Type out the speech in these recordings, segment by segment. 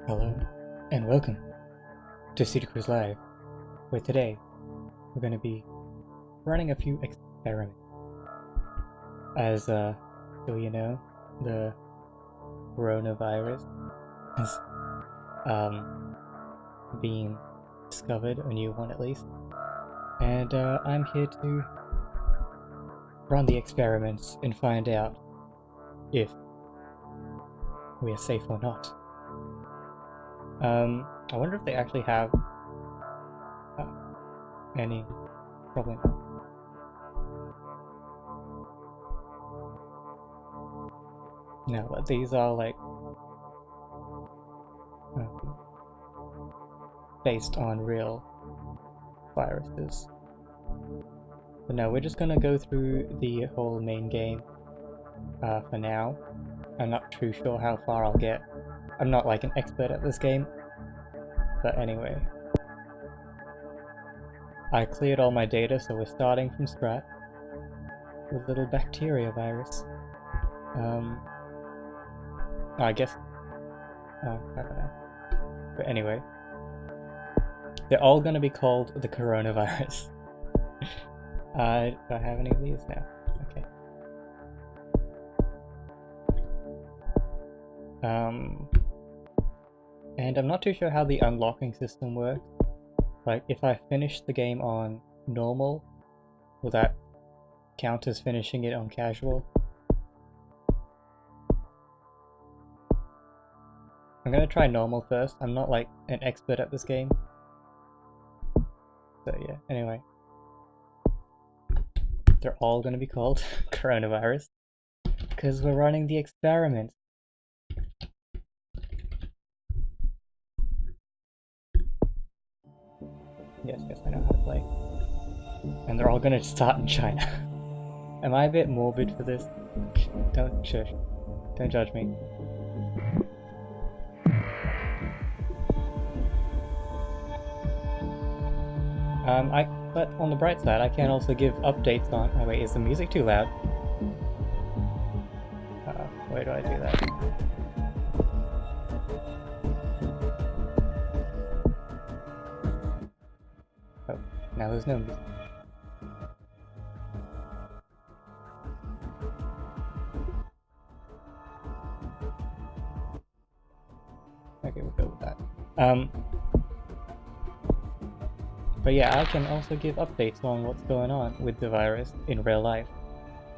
Hello, and welcome to City Cruise Live, where today we're going to be running a few experiments. As so you know, the coronavirus has been discovered, a new one at least, and I'm here to run the experiments and find out if we are safe or not. I wonder if they actually have any problem. No, but these are like based on real viruses. But no, we're just gonna go through the whole main game for now. I'm not too sure how far I'll get. I'm not like an expert at this game, but anyway. I cleared all my data, so we're starting from scratch with little bacteria virus. I guess, I don't know. But anyway, they're all gonna be called the coronavirus. Do I have any of these now? Okay. And I'm not too sure how the unlocking system works. Like, if I finish the game on normal, will that count as finishing it on casual? I'm gonna try normal first. I'm not like an expert at this game. So yeah, anyway. They're all gonna be called coronavirus, because we're running the experiment. Yes, I know how to play. And they're all gonna start in China. Am I a bit morbid for this? Don't shush. Don't judge me. But on the bright side, I can also give updates on. Oh wait, is the music too loud? Where do I do that? Oh, now there's no music. Okay, we'll go with that. But yeah, I can also give updates on what's going on with the virus in real life,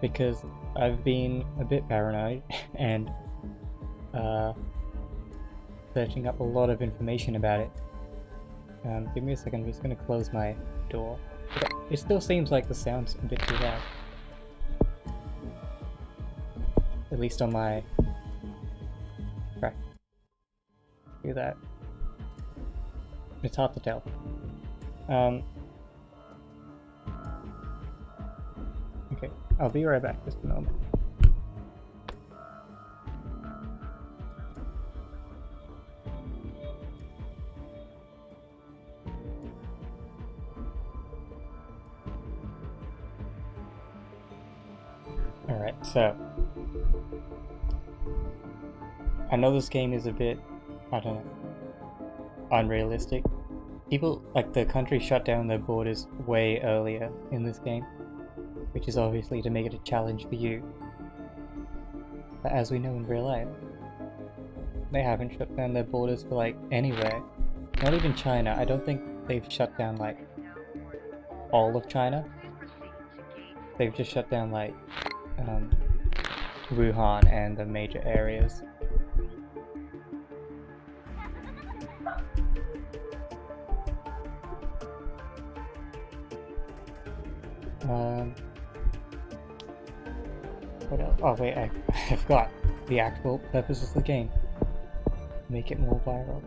because I've been a bit paranoid and searching up a lot of information about it. Give me a second, I'm just going to close my door. It still seems like the sound's a bit too loud. At least on my track. Do that. It's hard to tell. Okay, I'll be right back just a moment. Alright, so I know this game is a bit, I don't know, unrealistic. People, like, the country shut down their borders way earlier in this game, which is obviously to make it a challenge for you. But as we know in real life, they haven't shut down their borders for, like, anywhere. Not even China. I don't think they've shut down, like, all of China. They've just shut down, like, Wuhan and the major areas. What else? Oh wait, I forgot the actual purpose of the game. Make it more viral.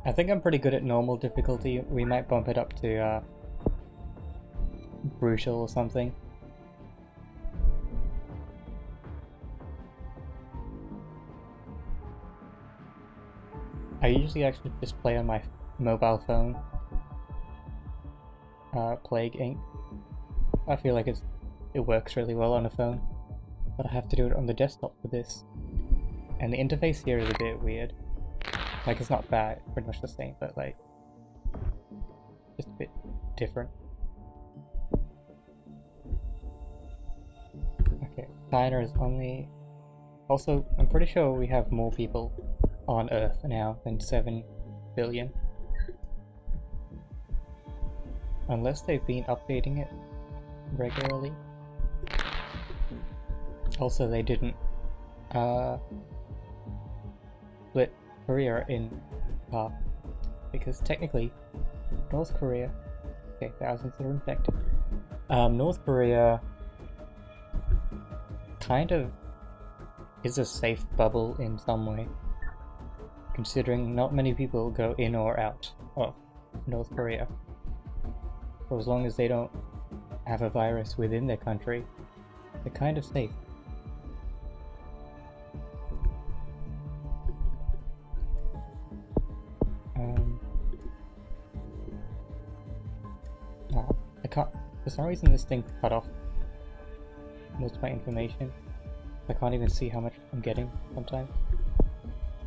I think I'm pretty good at normal difficulty. We might bump it up to brutal or something. I usually actually just play on my mobile phone. Plague Inc. I feel like it works really well on a phone, but I have to do it on the desktop for this. And the interface here is a bit weird. Like, it's not bad, pretty much the same, but like, just a bit different. Okay, China is only... Also, I'm pretty sure we have more people on Earth now than 7 billion. Unless they've been updating it regularly. Also, they didn't split Korea in half, because technically North Korea, okay, thousands are infected. North Korea kind of is a safe bubble in some way, considering not many people go in or out of North Korea. So as long as they don't have a virus within their country, they're kind of safe. I can't, for some reason this thing cut off most of my information. I can't even see how much I'm getting sometimes,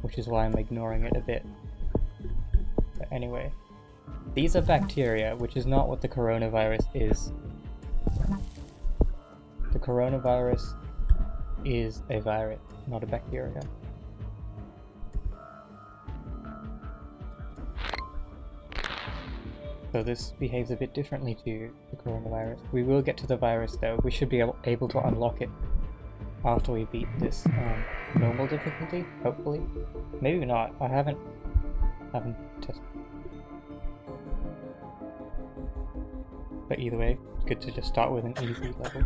which is why I'm ignoring it a bit. But anyway, these are bacteria, which is not what the coronavirus is. The coronavirus is a virus, not a bacteria. So this behaves a bit differently to the coronavirus. We will get to the virus though. We should be able to unlock it after we beat this normal difficulty, hopefully. Maybe not. I haven't tested. But either way, it's good to just start with an easy level.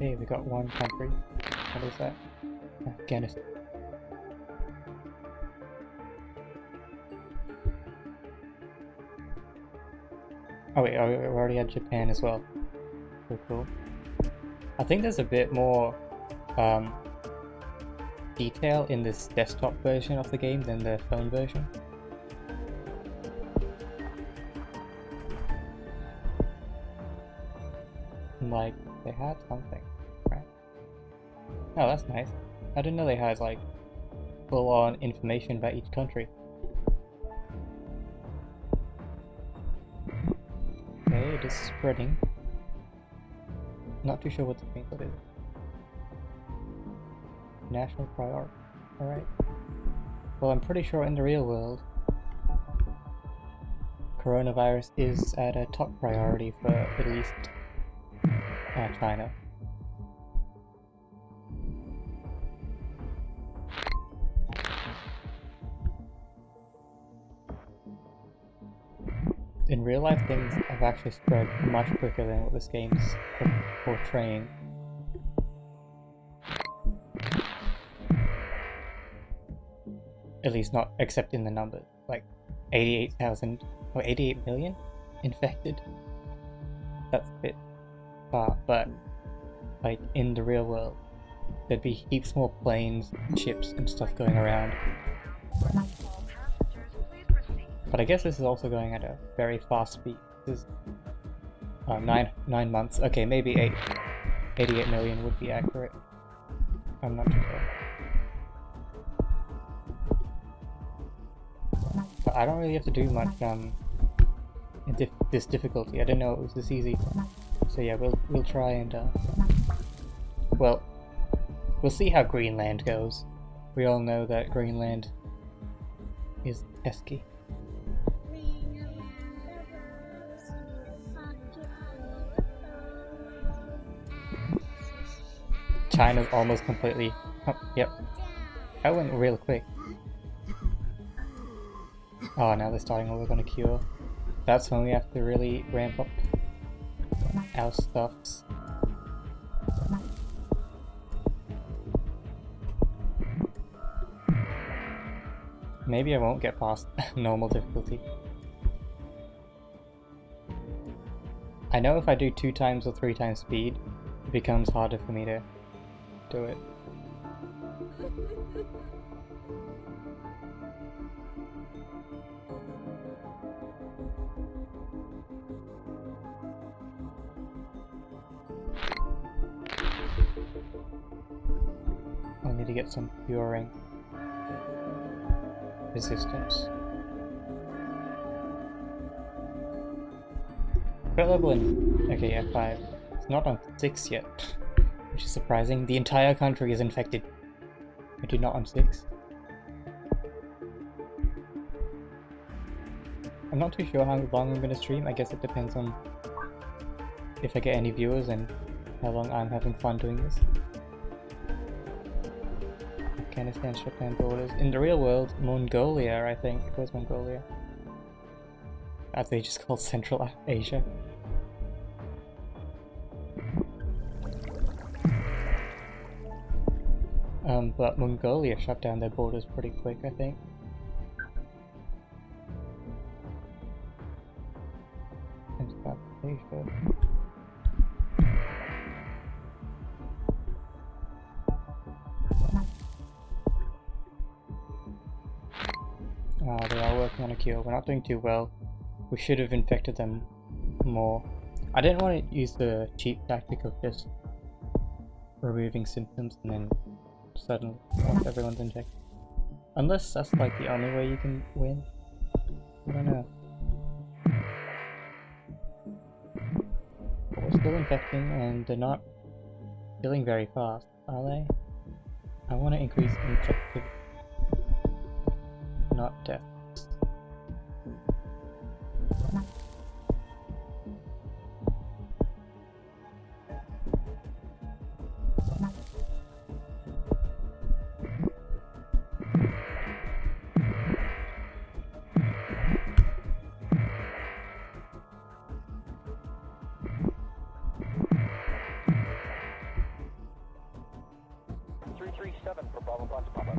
Okay, we got one country. What is that? Afghanistan. Oh wait, we already had Japan as well. So cool. I think there's a bit more detail in this desktop version of the game than the phone version. Like, they had something, right? Oh, that's nice. I didn't know they had, like, full-on information about each country. Okay, it is spreading. Not too sure what the screenshot is. National priority. Alright. Well, I'm pretty sure in the real world, coronavirus is at a top priority for at least China. In real life, things have actually spread much quicker than what this game's portraying. At least not except in the numbers, like 88,000 or 88 million infected. That's a bit far, but like in the real world, there'd be heaps more planes, ships, and stuff going around. But I guess this is also going at a very fast speed. This is 9 months. Okay, maybe 88 million would be accurate. I'm not too sure. But I don't really have to do much in this difficulty. I didn't know it was this easy. So yeah, we'll try and well, we'll see how Greenland goes. We all know that Greenland is pesky. China's almost completely... Oh, yep. That went real quick. Oh, now they're starting to work on a cure. That's when we have to really ramp up our stuffs. Maybe I won't get past normal difficulty. I know if I do 2 times or 3 times speed, it becomes harder for me to do it. I'll need to get some curing resistance. What level in... Okay, F5. It's not on 6 yet, which is surprising. The entire country is infected. I do not on 6. I'm not too sure how long I'm going to stream. I guess it depends on if I get any viewers and how long I'm having fun doing this. Afghanistan shut down borders. In the real world, Mongolia, I think. Where's Mongolia? As they just called Central Asia. But Mongolia shut down their borders pretty quick, I think. And South Asia. They are working on a cure. We're not doing too well. We should have infected them more. I didn't want to use the cheap tactic of just removing symptoms and then suddenly once everyone's infected. Unless that's like the only way you can win. I don't know. But we're still infecting and they're not killing very fast, are they? I want to increase infectivity, not death. For Bravo Fox Papa.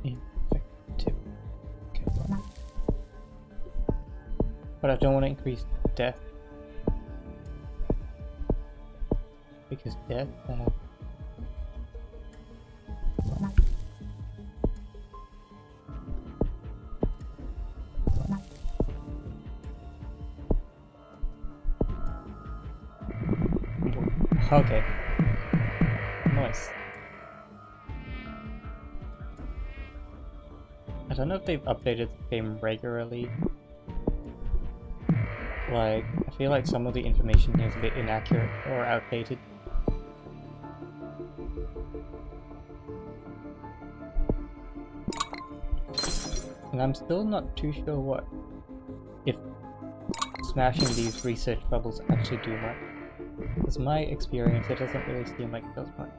Infective. Okay. But I don't want to increase death. Because death okay. 3, Okay. Nice. I don't know if they've updated the game regularly. Like, I feel like some of the information here is a bit inaccurate or outdated. And I'm still not too sure if smashing these research bubbles actually do much. Because my experience, it doesn't really seem like it does much.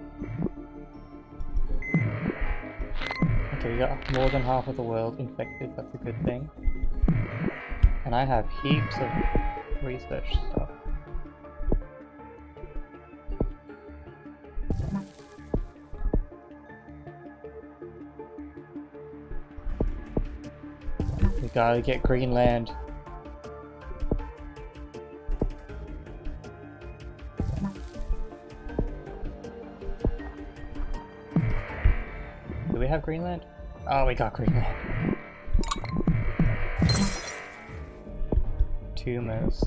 Okay, we got more than half of the world infected, that's a good thing. And I have heaps of research stuff. We gotta get Greenland. Do we have Greenland? Oh, we got Greenland. Tumors.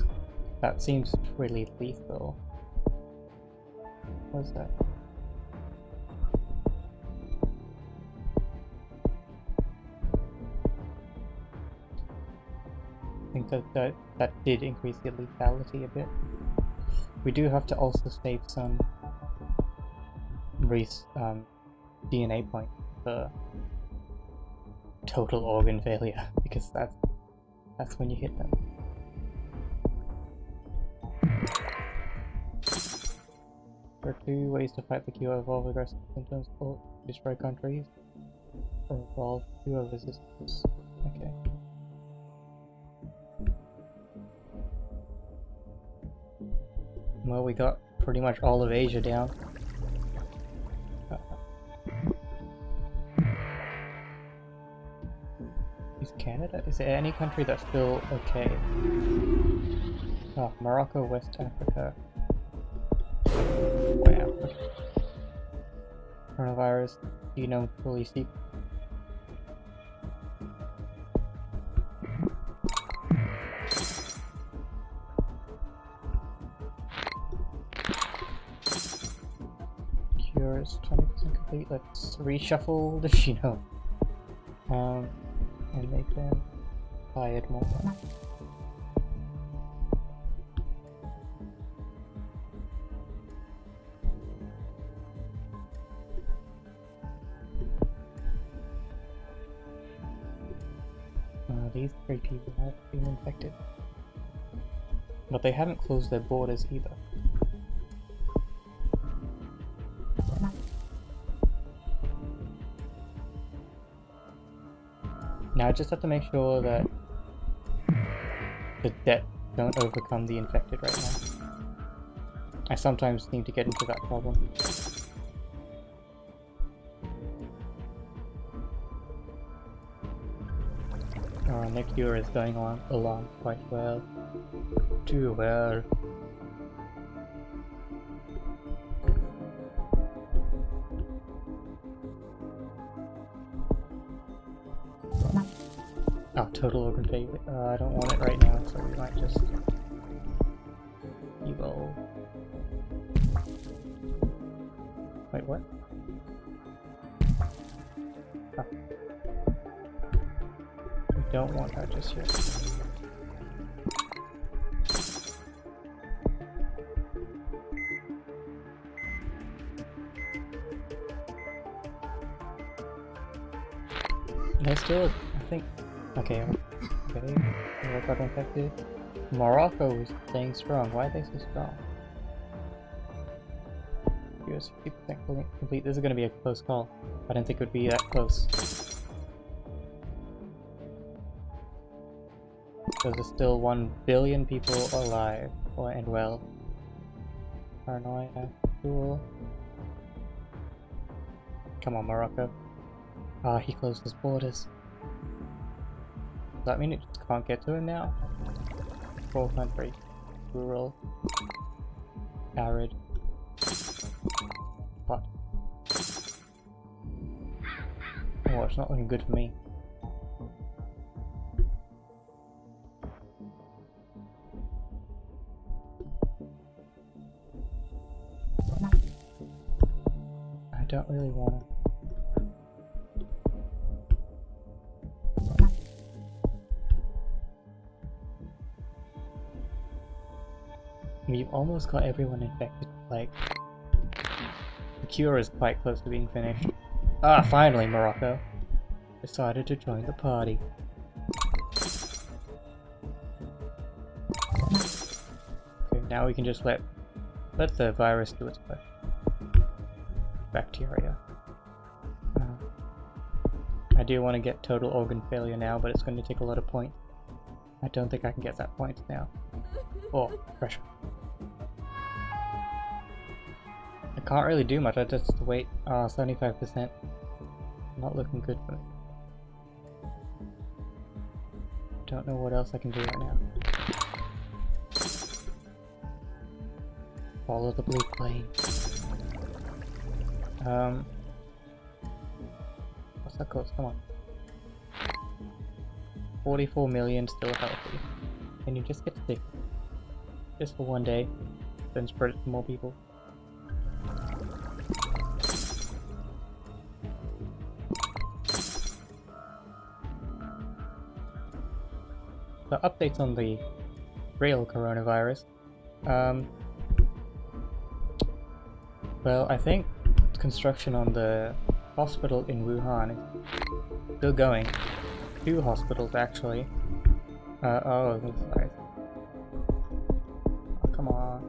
That seems really lethal. What's that? I think that did increase the lethality a bit. We do have to also save some DNA points for total organ failure, because that's when you hit them. There are 2 ways to fight the cure: evolve aggressive symptoms or destroy countries, or evolve cure resistance. Okay. Well, we got pretty much all of Asia down. Is Canada? Is there any country that's still okay? Oh, Morocco, West Africa. Wow. Coronavirus, genome fully sequenced. Cure is 20% complete. Let's reshuffle the genome. And make them tired more. These 3 people have been infected. But they haven't closed their borders either. Now I just have to make sure that the debt don't overcome the infected right now. I sometimes seem to get into that problem. Our next year is going along quite well. Too well. Oh, total organ failure. I don't want it right now, so we might just evolve. Wait, what? Oh. We don't want that just yet. They're still, I think. Okay, Europe got infected. Morocco is staying strong. Why are they so strong? US 50% complete. This is going to be a close call. I didn't think it would be that close. So there's still 1 billion people alive and well. Paranoia, cool. Come on, Morocco. Ah, he closed his borders. Does that mean it just can't get to him now? Poor country. Rural. Arid. Hot. Oh, it's not looking good for me. don't really wanna. We've almost got everyone infected, like, the cure is quite close to being finished. Ah, finally Morocco decided to join the party. Okay, now we can just let the virus do its push. Bacteria. I do want to get total organ failure now, but it's going to take a lot of points. I don't think I can get that points now. Oh, pressure. I can't really do much, I just have to wait. 75%. Not looking good for me. Don't know what else I can do right now. Follow the blue plane. What's that cost? Come on. 44 million still healthy. Can you just get sick? Just for one day, then spread it to more people. So updates on the real coronavirus. Well, I think construction on the hospital in Wuhan is still going. 2 hospitals actually. Oh, this side. Oh, come on.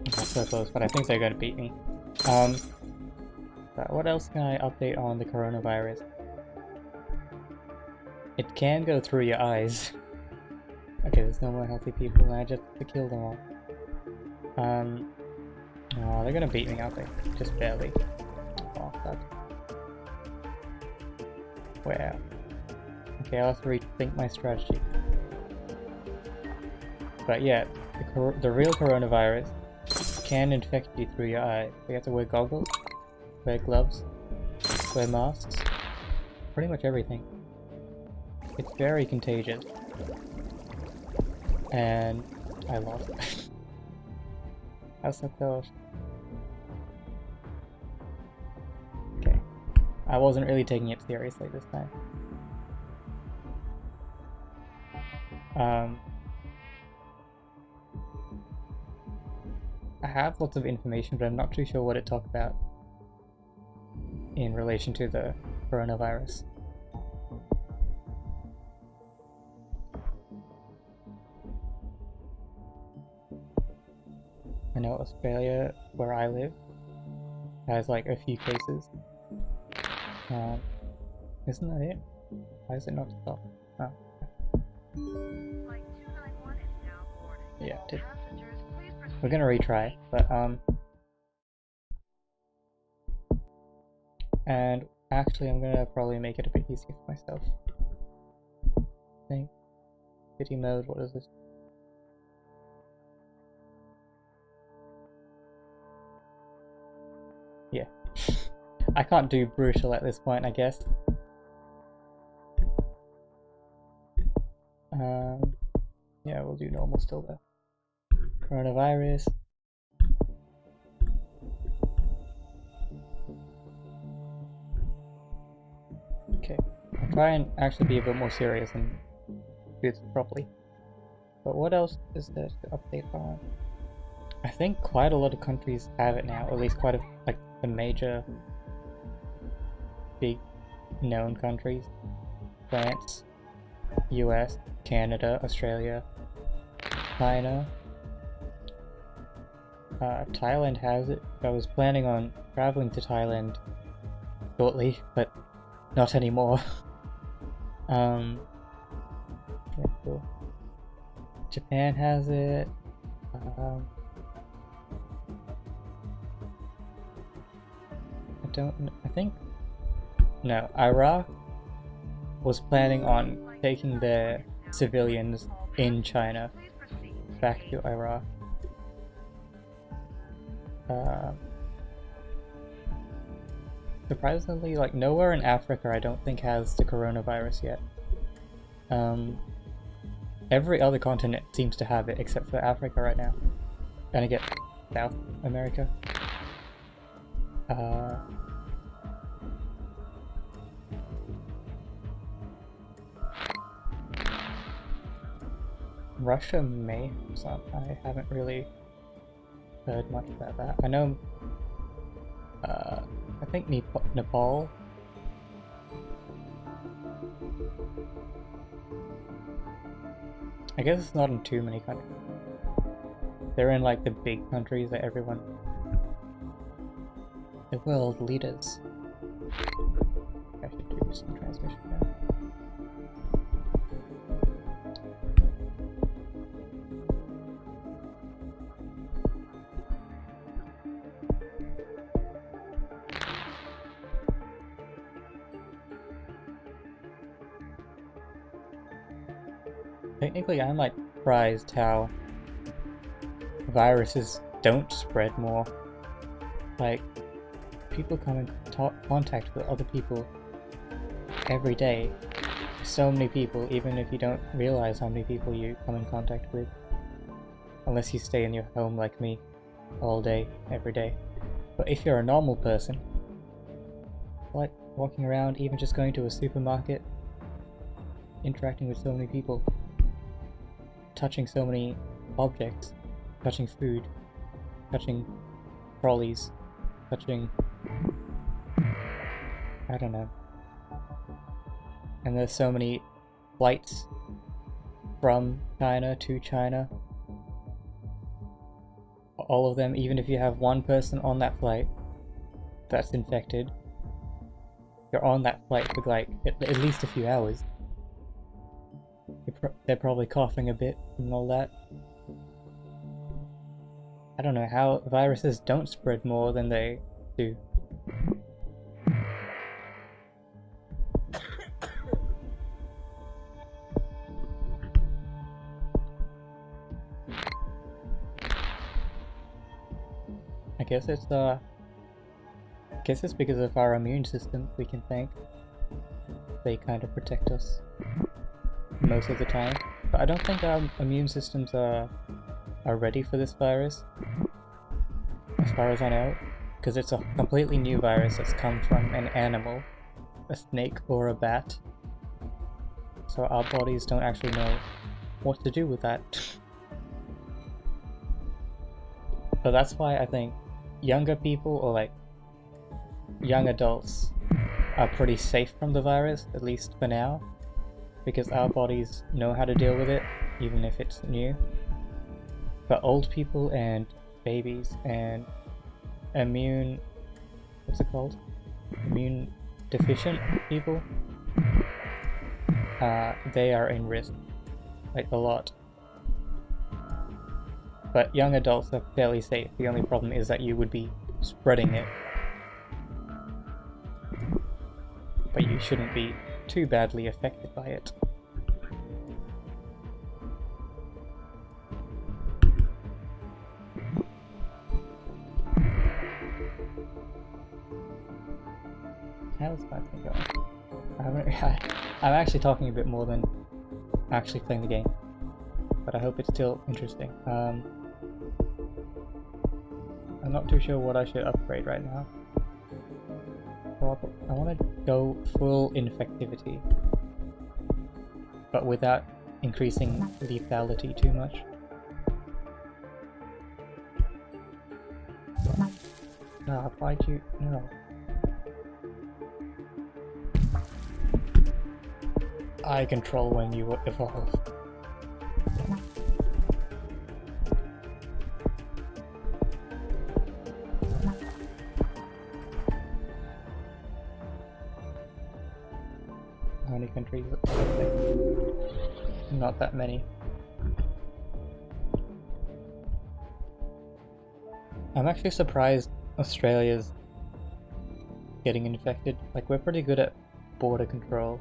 Not so close, but I think they're gonna beat me. But what else can I update on the coronavirus? It can go through your eyes. Okay, there's no more healthy people, and I just have to kill them all. Oh, they're gonna beat me, aren't they? Just barely. Oh, God. Where? Okay, I'll have to rethink my strategy. But yeah, the real coronavirus can infect you through your eye. You have to wear goggles, wear gloves, wear masks, pretty much everything. It's very contagious. And I lost. That's so close. Okay. I wasn't really taking it seriously this time. I have lots of information, but I'm not too sure what it talked about in relation to the coronavirus. I know Australia, where I live, has like a few cases. Isn't that it? Why is it not stop? Oh. Yeah, it did. We're gonna retry, but and actually I'm gonna probably make it a bit easier for myself. I think. City mode, what is this? Yeah. I can't do brutal at this point, I guess. Yeah, we'll do normal still though. Coronavirus. Okay. I'll try and actually be a bit more serious and do this properly. But what else is there to update on? I think quite a lot of countries have it now, or at least quite like the major big known countries. France, US, Canada, Australia, China. Thailand has it. I was planning on traveling to Thailand shortly, but not anymore. Yeah, cool. Japan has it. I think, no, Iraq was planning on taking their civilians in China back to Iraq. Surprisingly, like nowhere in Africa I don't think has the coronavirus yet. Every other continent seems to have it except for Africa right now. And again, South America. Russia may have some. I haven't really heard much about that. I know, I think Nepal. I guess it's not in too many countries. They're in like the big countries that everyone... The world leaders. I should do some transmission now. Technically, I'm like surprised how viruses don't spread more. Like, people come in contact with other people every day. So many people, even if you don't realize how many people you come in contact with. Unless you stay in your home like me, all day, every day. But if you're a normal person, like walking around, even just going to a supermarket, interacting with so many people, touching so many objects, touching food, touching trolleys, touching... I don't know. And there's so many flights from China to China. All of them, even if you have one person on that flight that's infected, you're on that flight for like at least a few hours. They're probably coughing a bit and all that. I don't know how viruses don't spread more than they do. I guess it's because of our immune system, we can thank. They kind of protect us most of the time. But I don't think our immune systems are ready for this virus, as far as I know, because it's a completely new virus that's come from an animal, a snake or a bat. So our bodies don't actually know what to do with that. But that's why I think younger people, or like young adults, are pretty safe from the virus, at least for now, because our bodies know how to deal with it, even if it's new. But old people and babies and immune deficient people, they are in risk, like a lot. But young adults are fairly safe. The only problem is that you would be spreading it. But you shouldn't be too badly affected by it. How's that thing going? I'm actually talking a bit more than actually playing the game. But I hope it's still interesting. I'm not too sure what I should upgrade right now. I want to go full infectivity, but without increasing lethality too much. Ah, why'd you... no. I control when you evolve. How many countries? Not that many. I'm actually surprised Australia's getting infected. Like, we're pretty good at border control.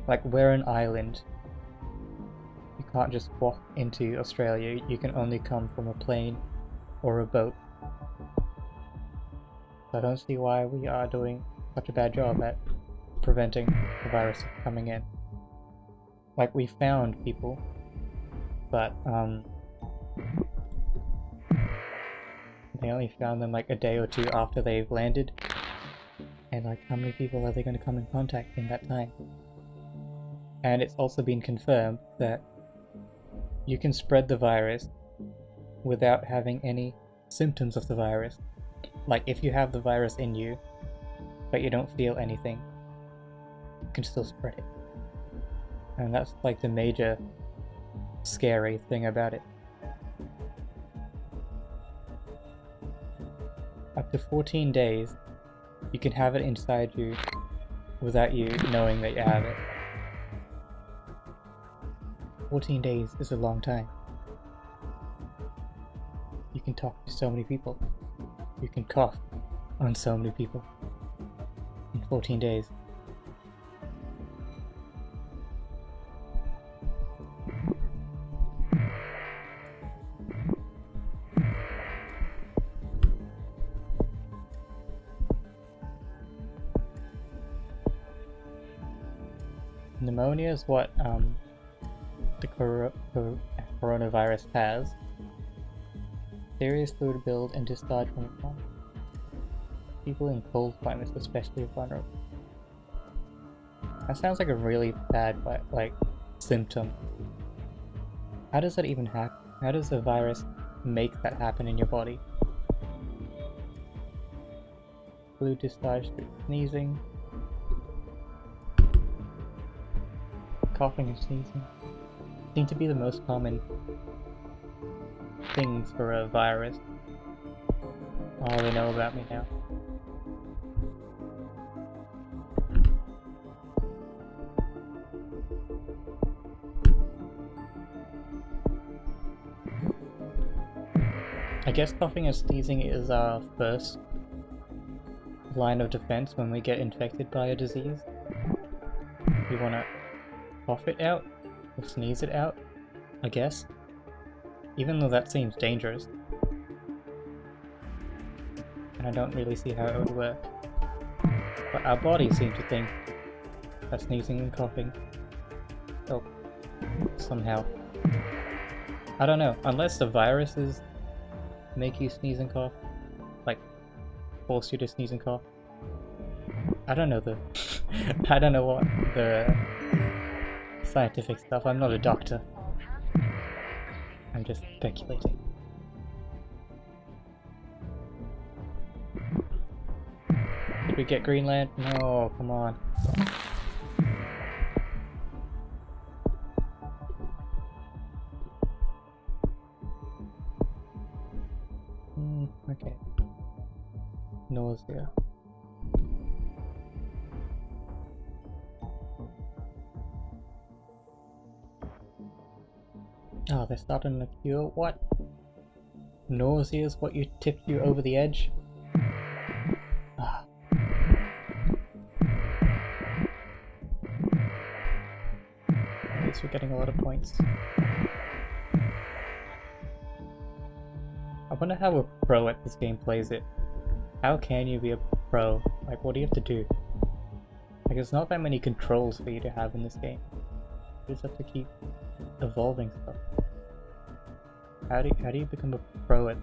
Like, we're an island. You can't just walk into Australia. You can only come from a plane or a boat. So I don't see why we are doing such a bad job at preventing the virus from coming in. like, we found people, but they only found them like a day or two after they've landed. And like, how many people are they going to come in contact in that time? And it's also been confirmed that you can spread the virus without having any symptoms of the virus. Like, if you have the virus in you, but you don't feel anything, you can still spread it. And that's like the major scary thing about it. Up to 14 days, you can have it inside you without you knowing that you have it. 14 days is a long time. You can talk to so many people. You can cough on so many people in 14 days. Pneumonia is what the coronavirus has. Serious fluid build and discharge from its lungs. People in cold climates especially vulnerable. That sounds like a really bad symptom. How does that even happen? How does the virus make that happen in your body? Fluid discharge through sneezing. Coughing and sneezing seem to be the most common things for a virus. All they know about me now. I guess coughing and sneezing is our first line of defense when we get infected by a disease. We want to cough it out, or sneeze it out, I guess. Even though that seems dangerous. And I don't really see how it would work. But our bodies seem to think that sneezing and coughing help somehow. I don't know, unless the viruses make you sneeze and cough, like force you to sneeze and cough. I don't know I don't know what the scientific stuff. I'm not a doctor. I'm just speculating. Did we get Greenland? No, come on. Okay. Nausea. Oh, they're starting a cure? What? Nausea is what tipped you over the edge? Ah. At least we're getting a lot of points. I wonder how a pro at this game plays it. How can you be a pro? Like, what do you have to do? Like, there's not that many controls for you to have in this game. You just have to keep evolving stuff. How do you become a pro at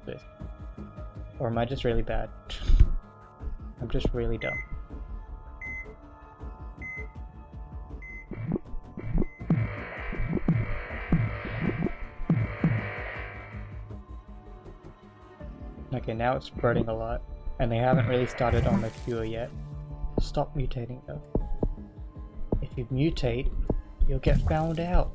this? Or am I just really bad? I'm just really dumb. Okay, now it's spreading a lot, and they haven't really started on the cure yet. Stop mutating though. If you mutate, you'll get found out.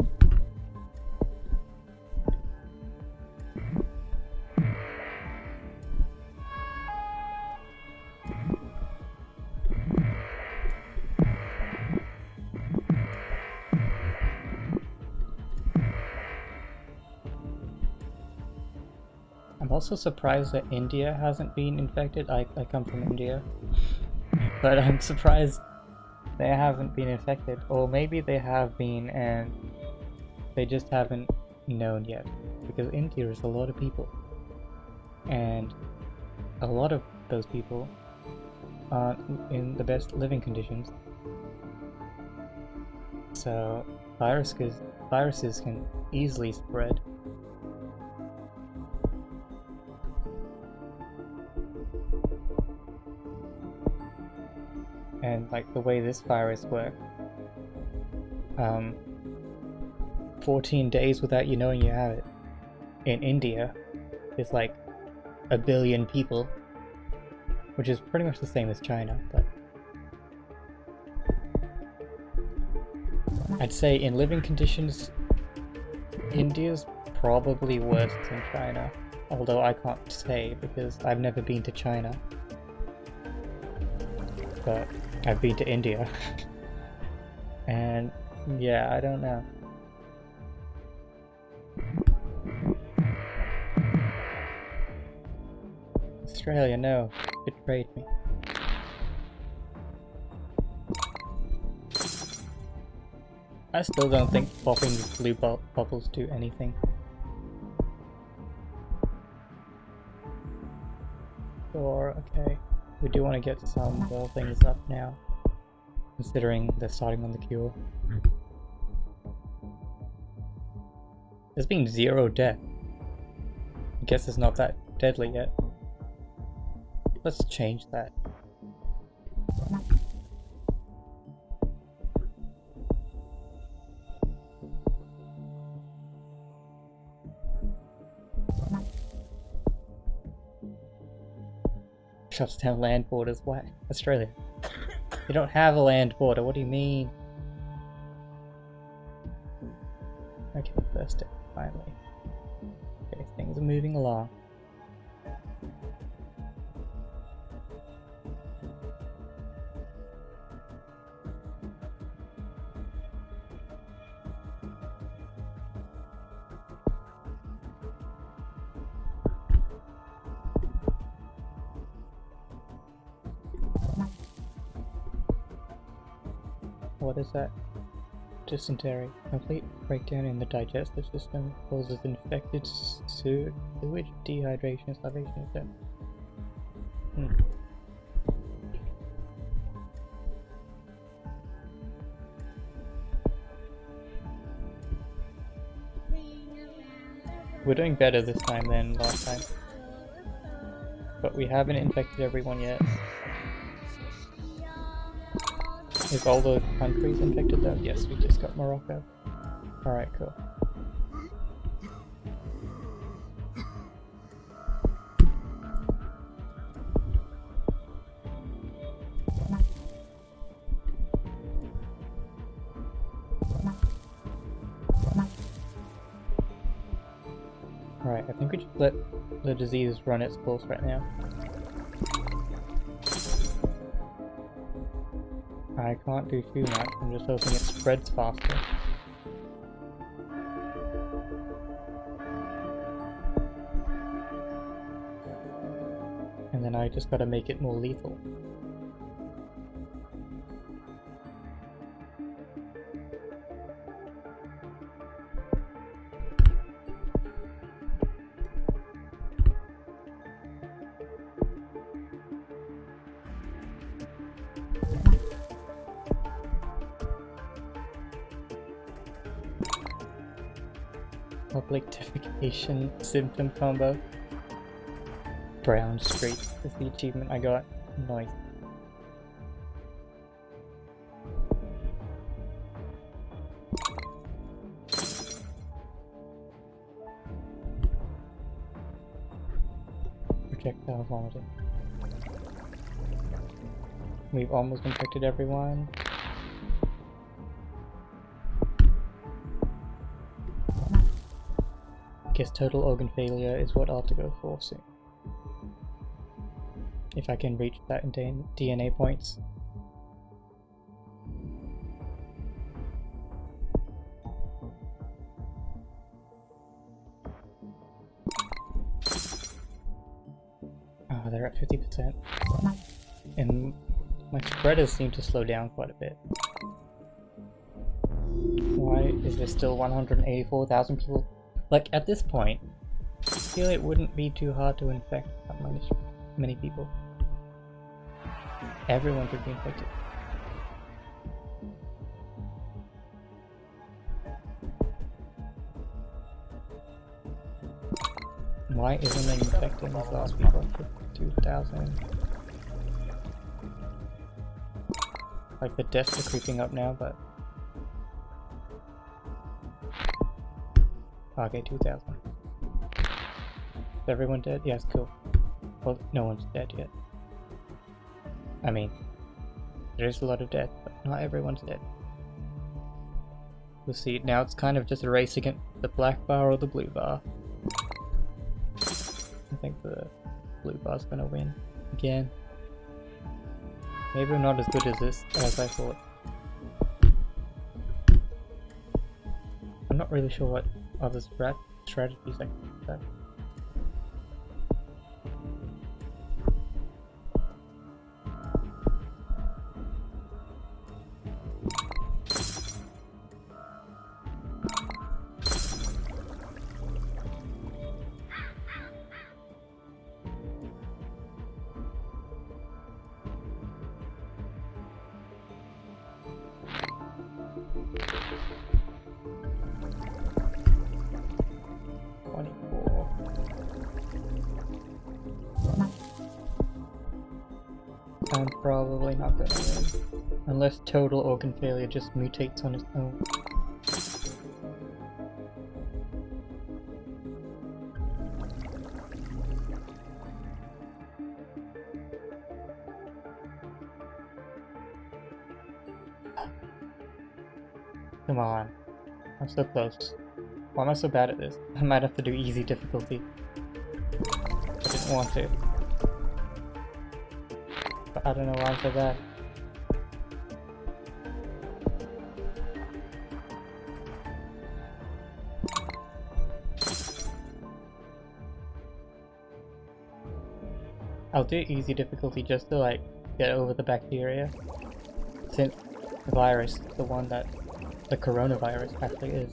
I'm also surprised that India hasn't been infected. I come from India. But I'm surprised they haven't been infected. Or maybe they have been and they just haven't known yet. Because India is a lot of people. And a lot of those people aren't in the best living conditions. So viruses can easily spread. And like the way this virus works, 14 days without you knowing you have it. In India, it's like 1 billion people, which is pretty much the same as China, but I'd say in living conditions, India's probably worse than China, although I can't say because I've never been to China, but I've been to India, and yeah, I don't know. Australia, no, betrayed me. I still don't think popping these blue bubbles do anything. Sure, okay. We do want to get some more things up now, considering they're starting on the cure. There's been 0 death. I guess it's not that deadly yet. Let's change that. Shuts down land borders. What? Australia. You don't have a land border, what do you mean? Okay, first step, finally. Okay, things are moving along. What is that? Dysentery. Complete breakdown in the digestive system causes infected sewage, dehydration, starvation, etc. We're doing better this time than last time. But we haven't infected everyone yet. Is all the countries infected though? Yes, we just got Morocco. Alright, cool. Alright, I think we just let the disease run its course right now. I can't do too much, I'm just hoping it spreads faster. And then I just gotta make it more lethal. Public defecation symptom combo. Brown streak is the achievement I got. Nice. Projectile vomiting. We've almost infected everyone. Guess total organ failure is what I'll have to go for soon. If I can reach that in DNA points. Oh, they're at 50%. And my spreaders seem to slow down quite a bit. Why is there still 184,000 people? Like, at this point, I feel it wouldn't be too hard to infect that many people. Everyone could be infected. Why isn't it infecting these last people? 2,000. Like the deaths are creeping up now, but okay, 2,000. Is everyone dead? Yes, cool. Well, no one's dead yet. I mean, there's a lot of death, but not everyone's dead. We'll see. Now it's kind of just a race against the black bar or the blue bar. I think the blue bar's gonna win again. Maybe we're not as good as this as I thought. I'm not really sure what other strategies I can use that. I'm probably not gonna win, unless total organ failure just mutates on its own. Come on, I'm so close. Why am I so bad at this? I might have to do easy difficulty. I didn't want to. But I don't know why I'm so bad. I'll do easy difficulty just to like get over the bacteria, since the virus is the one that the coronavirus actually is.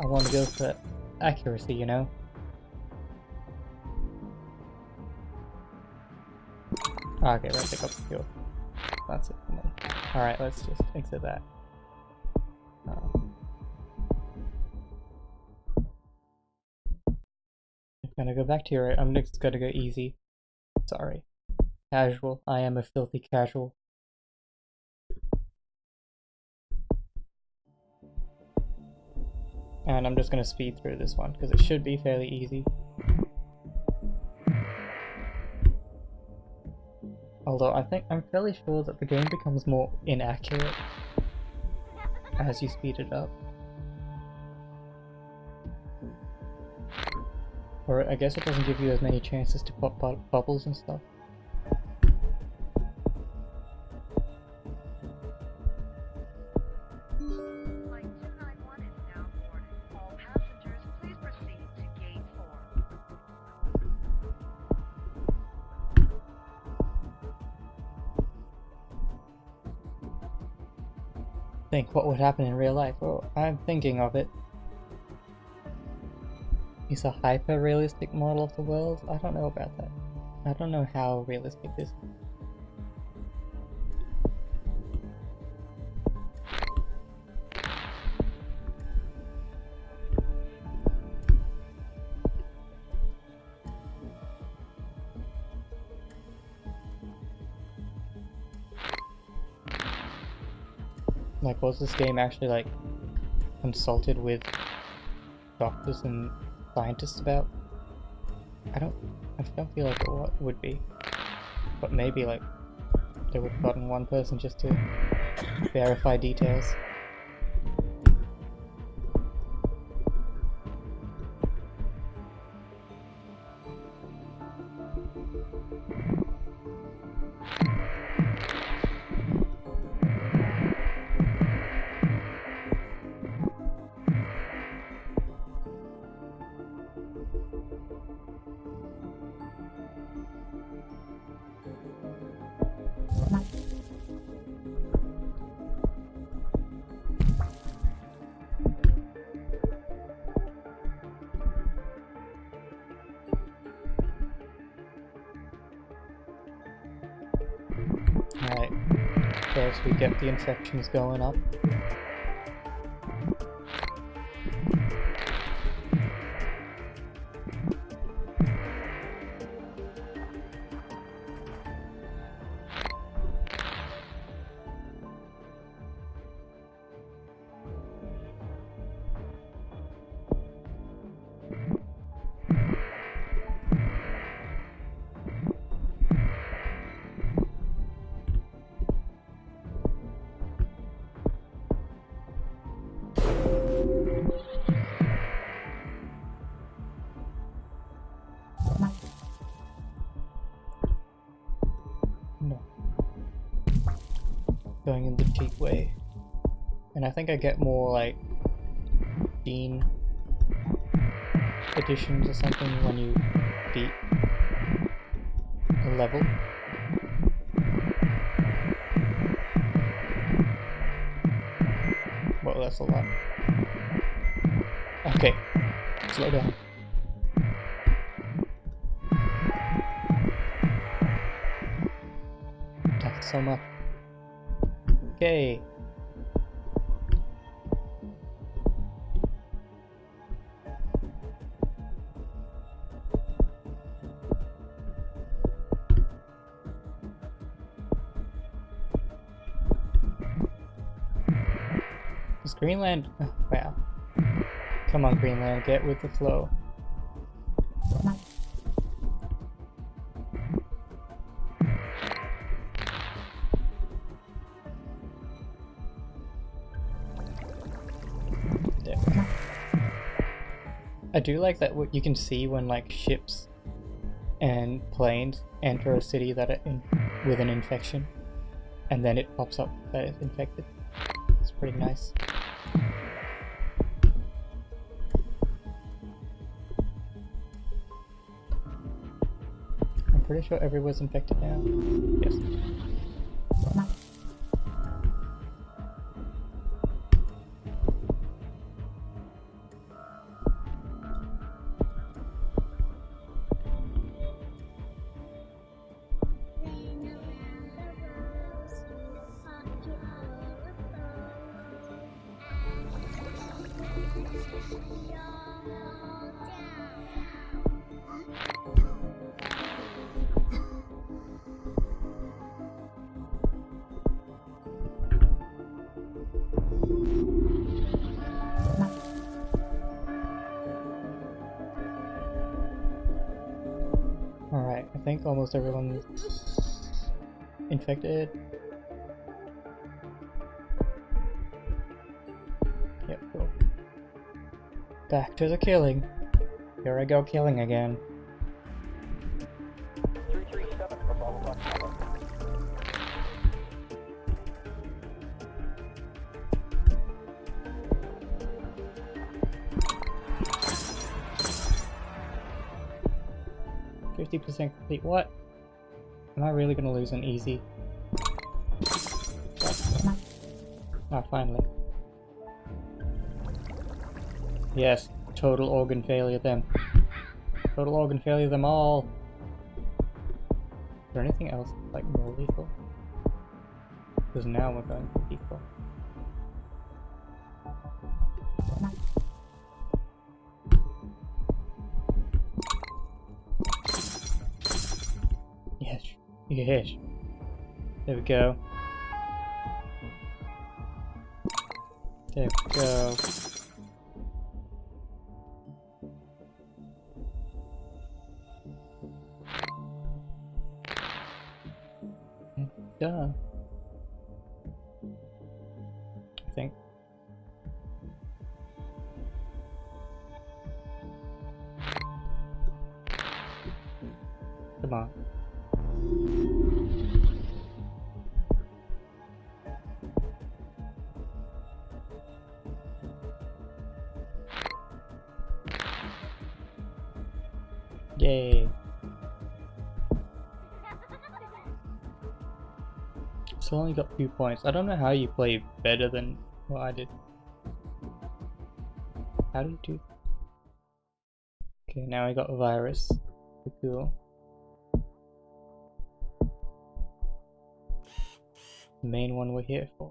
I want to go for accuracy, you know? Okay, let's pick up the fuel. That's it for me. Alright, let's just exit that. I'm gonna go back to your... I'm just gonna go easy. Sorry. Casual. I am a filthy casual. And I'm just gonna speed through this one, because it should be fairly easy. Although I'm fairly sure that the game becomes more inaccurate as you speed it up. Or I guess it doesn't give you as many chances to pop bubbles and stuff. Think what would happen in real life. Well, I'm thinking of it. It's a hyper-realistic model of the world? I don't know about that. I don't know how realistic this is. Like, was this game actually, like, consulted with doctors and scientists about? I don't feel like it would be. But maybe, like, they would have gotten one person just to verify details. Alright, first we get the infections going up. going in the cheap way. And I think I get more like Dean editions or something when you beat a level. Well, that's a lot. Okay, slow down. That's so much. Okay. Is Greenland? Oh, wow. Come on, Greenland, get with the flow. There we go. I do like that what you can see when like ships and planes enter a city that are with an infection, and then it pops up that it's infected. It's pretty nice. I'm pretty sure everyone's infected now. Yes. Alright, I think almost everyone's infected. Yep, cool. Back to the killing. Here I go killing again. 337 for Bravo Fox. 50% complete. What? Am I really gonna lose an easy? Ah, finally. Yes, total organ failure them. Total organ failure them all. Is there anything else like more lethal? Because now we're going for lethal. Yes, yes. There we go. There we go. Done. I think. Come on. Yay. So I only got 2 points. I don't know how you play better than what I did. How do you do? Okay, now I got a virus. Cool. The main one we're here for.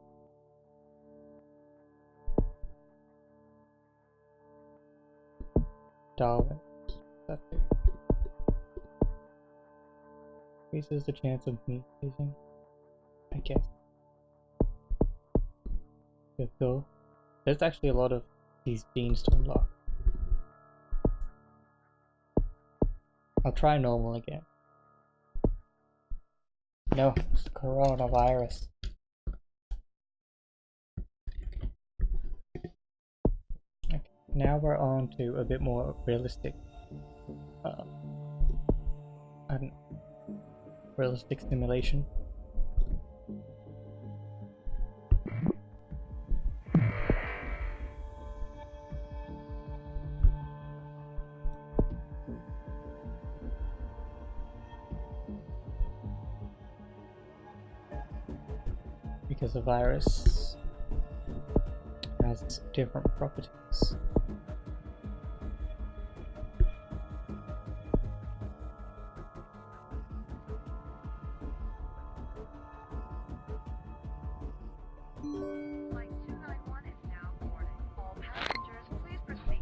Darwin. That's it. Increases the chance of me losing, I guess. Okay, cool. There's actually a lot of these genes to unlock. I'll try normal again. No, it's the coronavirus. Okay, now we're on to a bit more realistic. I don't know, realistic simulation. because the virus has different properties. Flight 291 is now boarding. All passengers, please proceed.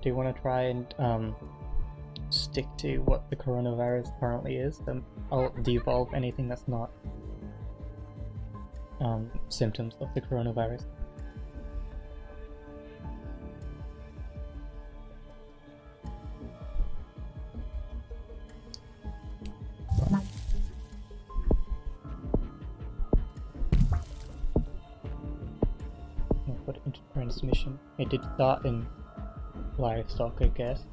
Do you want to try and stick to what the coronavirus currently is? I'll devolve anything that's not symptoms of the coronavirus. I'll put it into transmission. It did start in livestock, I guess.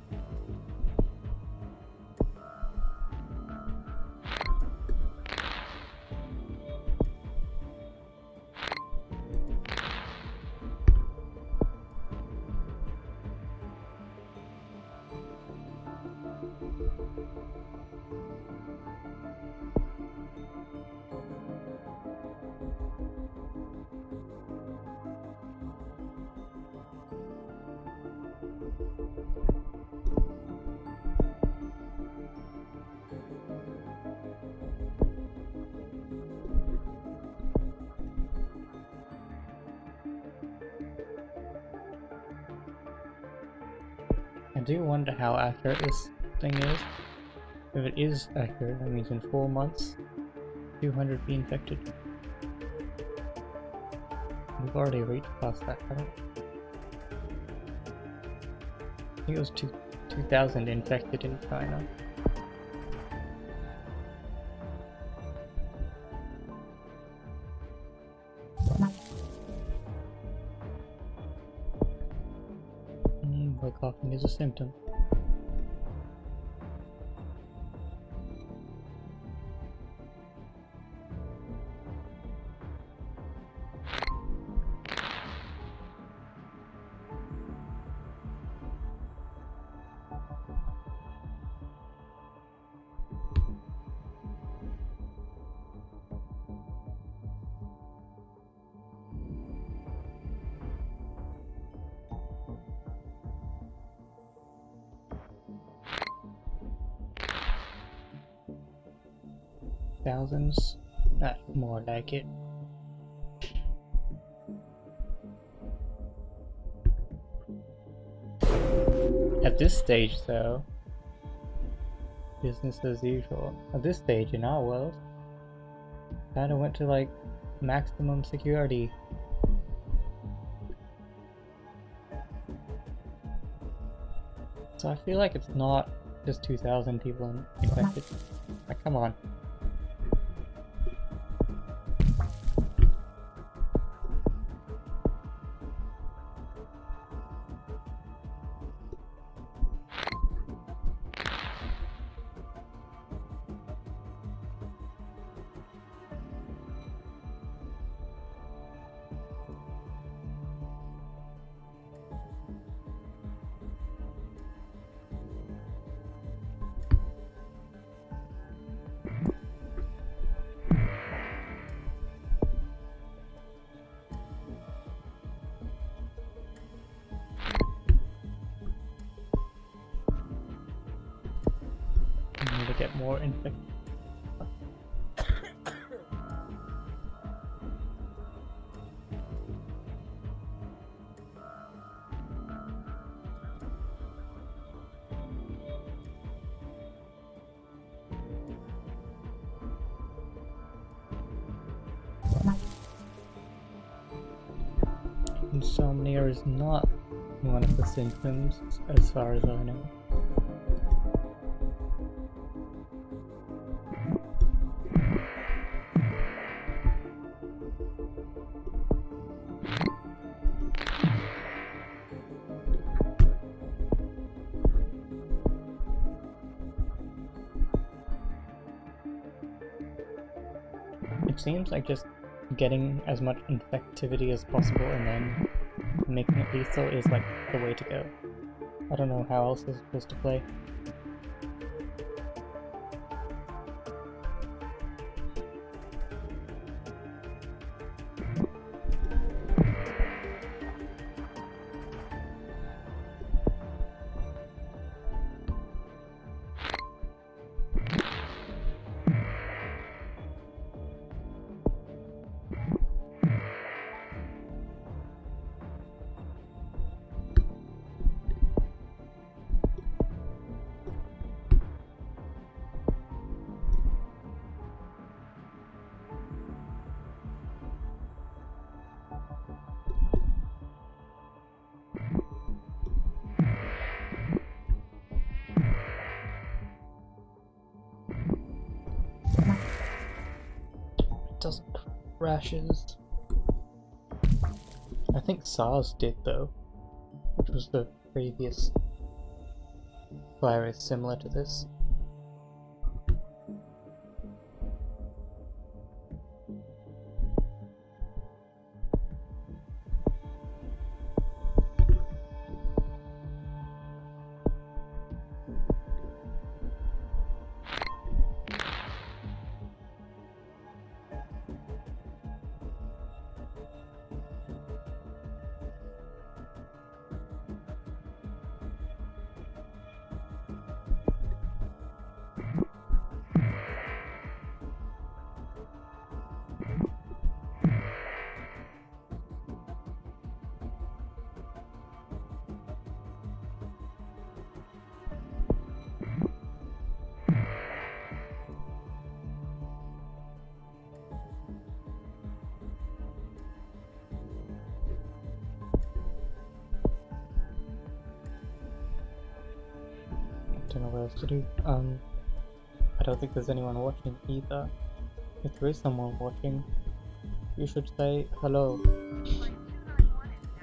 I do wonder how accurate this thing is. If it is accurate, that means in 4 months, 200 be infected. We've already reached past that, haven't we? I think it was 2,000 infected in China. But coughing is a symptom. Thousands? That's more like it. At this stage though, business as usual. At this stage in our world, kinda went to like maximum security. So I feel like it's not just 2,000 people infected. Like, come on. To get more infected. Insomnia is not one of the symptoms, as far as I know. It seems like just getting as much infectivity as possible and then making it lethal is like the way to go. I don't know how else is supposed to play. doesn't rashes. I think SARS did though, which was the previous virus similar to this. Don't know what else to do. I don't think there's anyone watching either. If there is someone watching, you should say hello.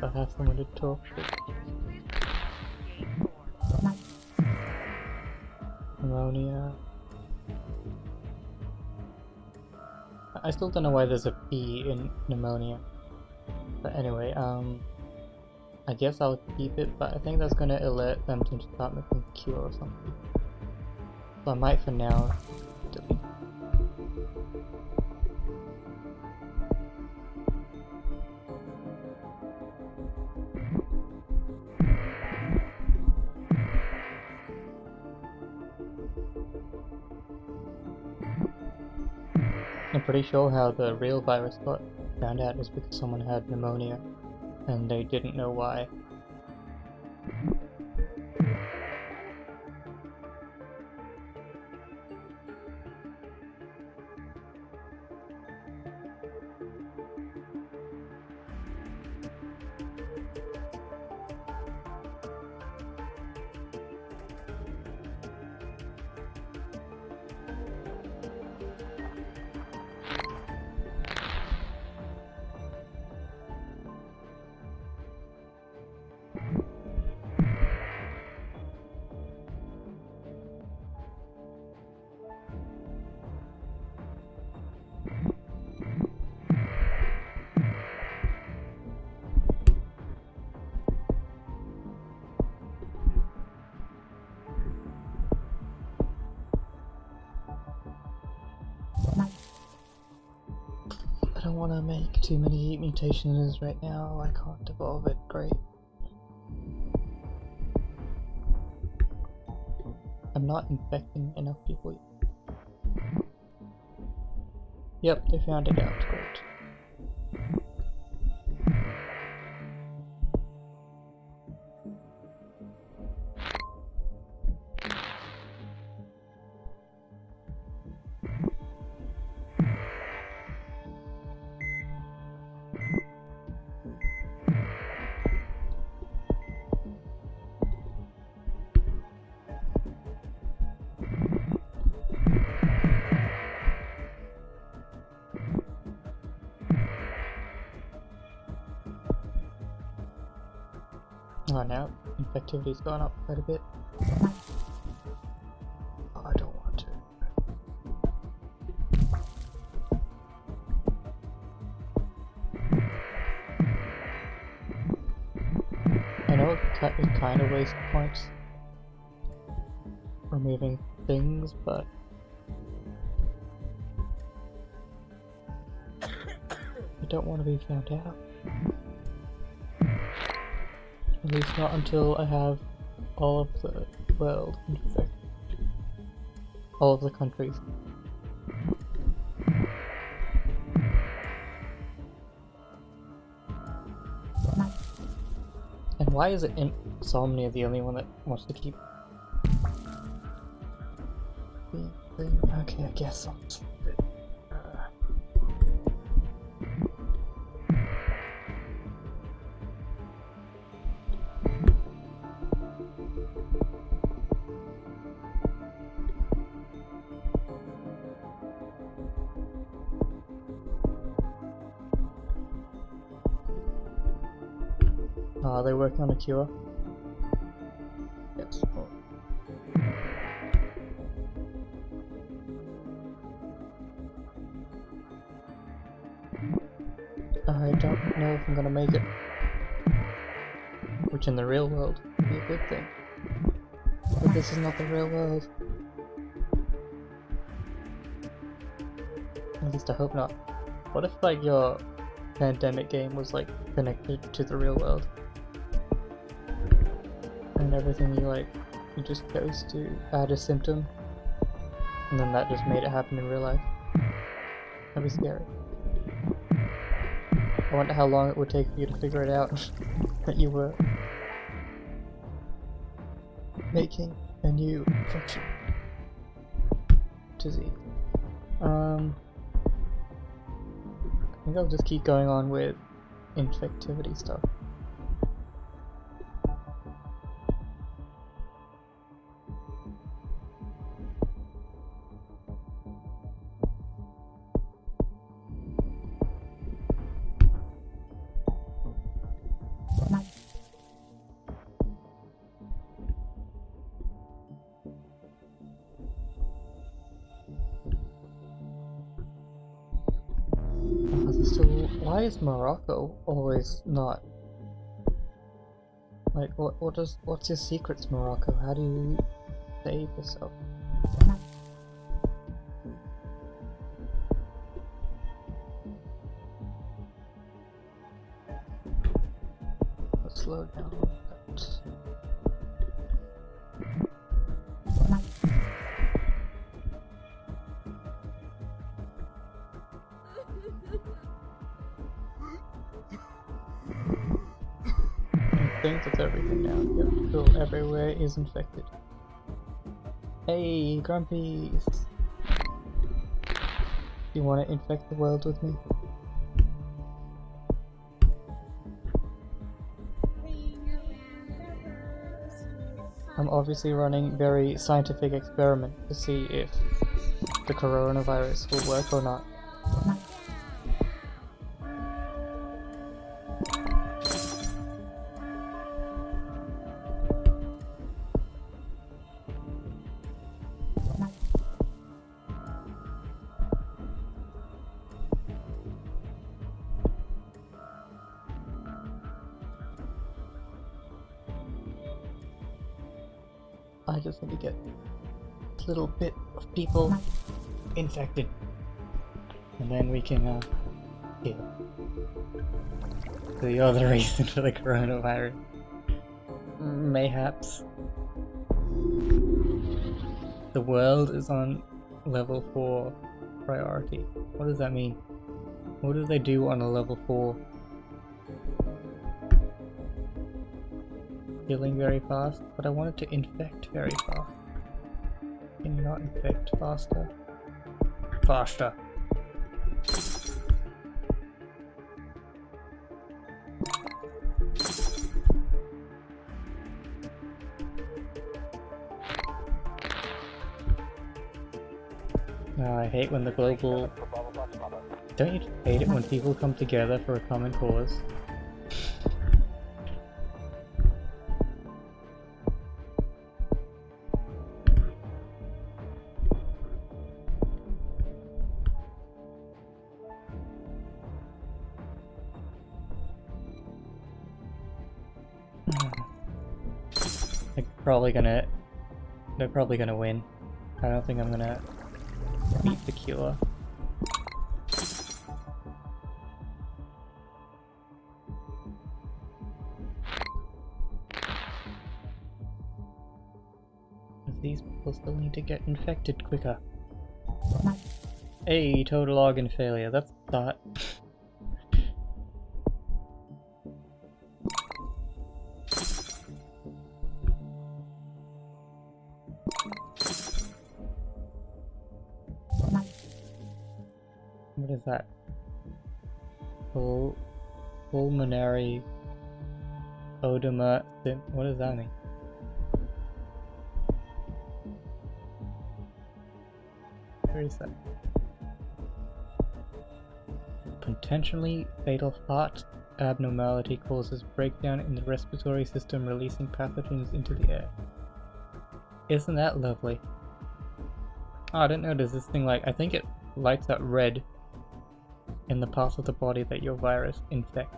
I have someone to talk to. Pneumonia. I still don't know why there's a P in pneumonia. But anyway, I guess I'll keep it, but I think that's gonna alert them to start making a cure or something. So I might for now delete. I'm pretty sure how the real virus got found out is because someone had pneumonia and they didn't know why. I don't want to make too many mutations right now. I can't evolve it. Great. I'm not infecting enough people yet. Yep, they found it out. Great. Oh, now infectivity's gone up quite a bit. Oh, I don't want to. I know it kind of wastes points removing things, but I don't want to be found out. At least not until I have all of the world infected. All of the countries. And why is it Insomnia the only one that wants to keep... Okay, I guess I'll just leave it. Are they working on a cure? Yes. Oh. I don't know if I'm gonna make it. Which in the real world would be a good thing. But this is not the real world. At least I hope not. What if like your pandemic game was like connected to the real world? And everything you just chose to add a symptom, and then that just made it happen in real life. That'd be scary. I wonder how long it would take for you to figure it out that you were making a new infection disease. I think I'll just keep going on with infectivity stuff. Why is Morocco always not? Like, what's your secrets, Morocco? How do you save yourself? Let's slow down a bit. I think that's everything now. Yep, cool. Everywhere is infected. Hey, Grumpies! You want to infect the world with me? I'm obviously running very scientific experiment to see if the coronavirus will work or not. I just need to get a little bit of people infected, and then we can heal. So you're the reason for the coronavirus. Mayhaps. The world is on level 4 priority. What does that mean? What do they do on a level 4? Healing very fast, but I wanted to infect very fast. Can you not infect faster? Faster! I hate when the global... Don't you hate it when people come together for a common cause? They're probably gonna win. I don't think I'm gonna beat the cure. These people still need to get infected quicker. Hey, total organ failure, that's a start. What is that? Pulmonary odema. What does that mean? Where is that? Potentially fatal heart abnormality causes breakdown in the respiratory system, releasing pathogens into the air. Isn't that lovely? Oh, I didn't know there's this thing like, I think it lights up red in the parts of the body that your virus infects.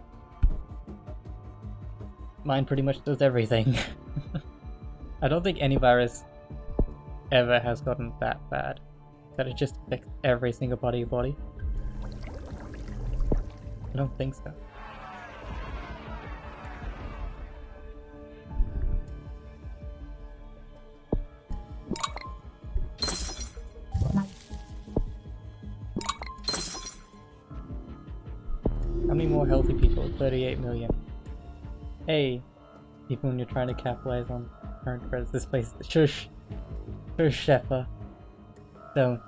Mine pretty much does everything. I don't think any virus ever has gotten that bad, that it just affects every single part of your body. I don't think so. How many more healthy people? 38 million. Hey, even when you're trying to capitalize on current trends, this place. Shush! Shush, Sheppa. Don't.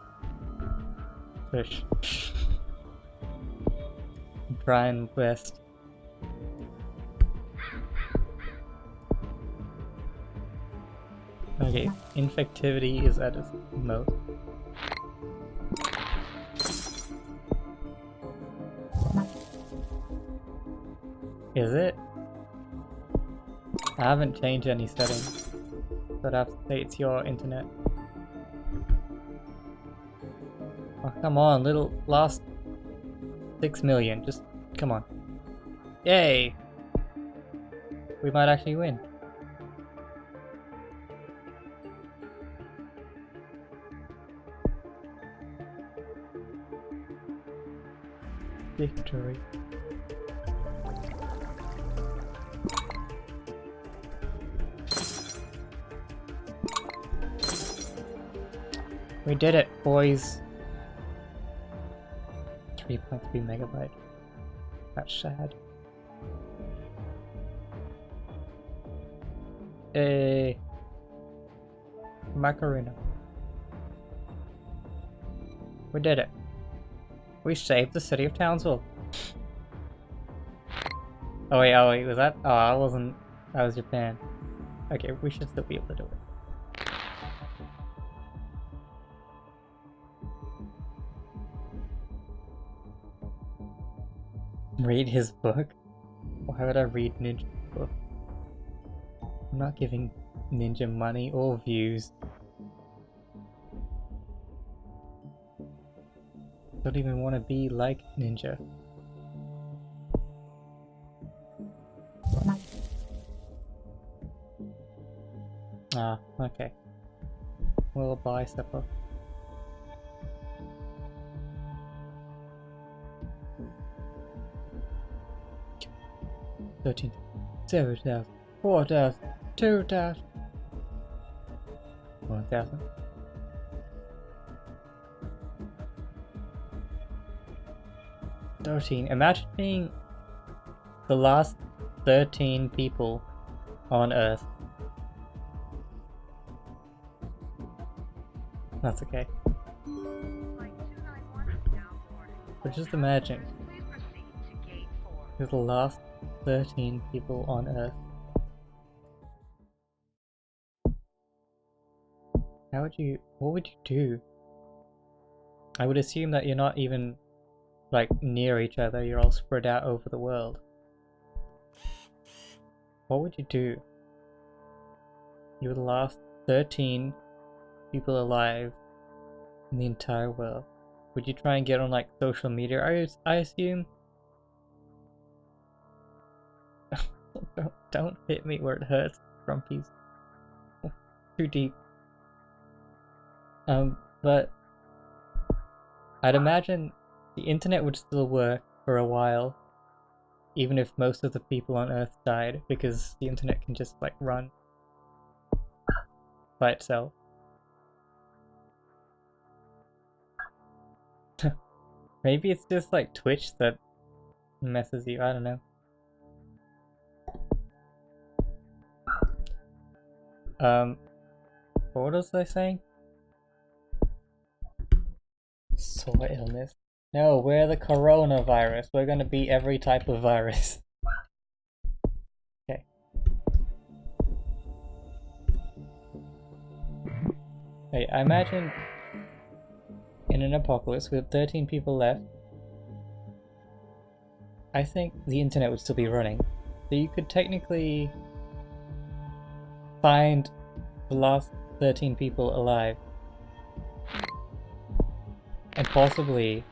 Shush. I'm trying best. Okay, infectivity is at its most. Is it? I haven't changed any settings, but I have to say it's your internet. Oh, come on, little last 6 million, just come on. Yay! We might actually win. Victory. We did it, boys. 3.3 megabyte. That's sad. Hey, Macarena. We did it. We saved the city of Townsville. Oh wait, was that? Oh, I wasn't. That was Japan. Okay, we should still be able to do it. Read his book? Why would I read Ninja's book? I'm not giving Ninja money or views. Don't even want to be like Ninja. Ah, okay. We'll buy supper. $13,000, $7,000, $4,000, $2,000, $1,000. $13. Imagine being the last 13 people on Earth. That's okay. Flight 291 is now boarding. But just imagine, Please proceed to gate 4. you're the last 13 people on Earth. What would you do? I would assume that you're not even like near each other, you're all spread out over the world. What would you do? You were the last 13 people alive in the entire world. Would you try and get on like social media? I assume. Don't hit me where it hurts, Grumpies. Oh, too deep. But I'd imagine the internet would still work for a while, even if most of the people on Earth died, because the internet can just like run by itself. Maybe it's just like Twitch that messes you, I don't know. What was I saying? Solar illness. No, we're the coronavirus. We're gonna be every type of virus. Okay. Hey, I imagine in an apocalypse with 13 people left, I think the internet would still be running. So you could technically find the last 13 people alive. And possibly,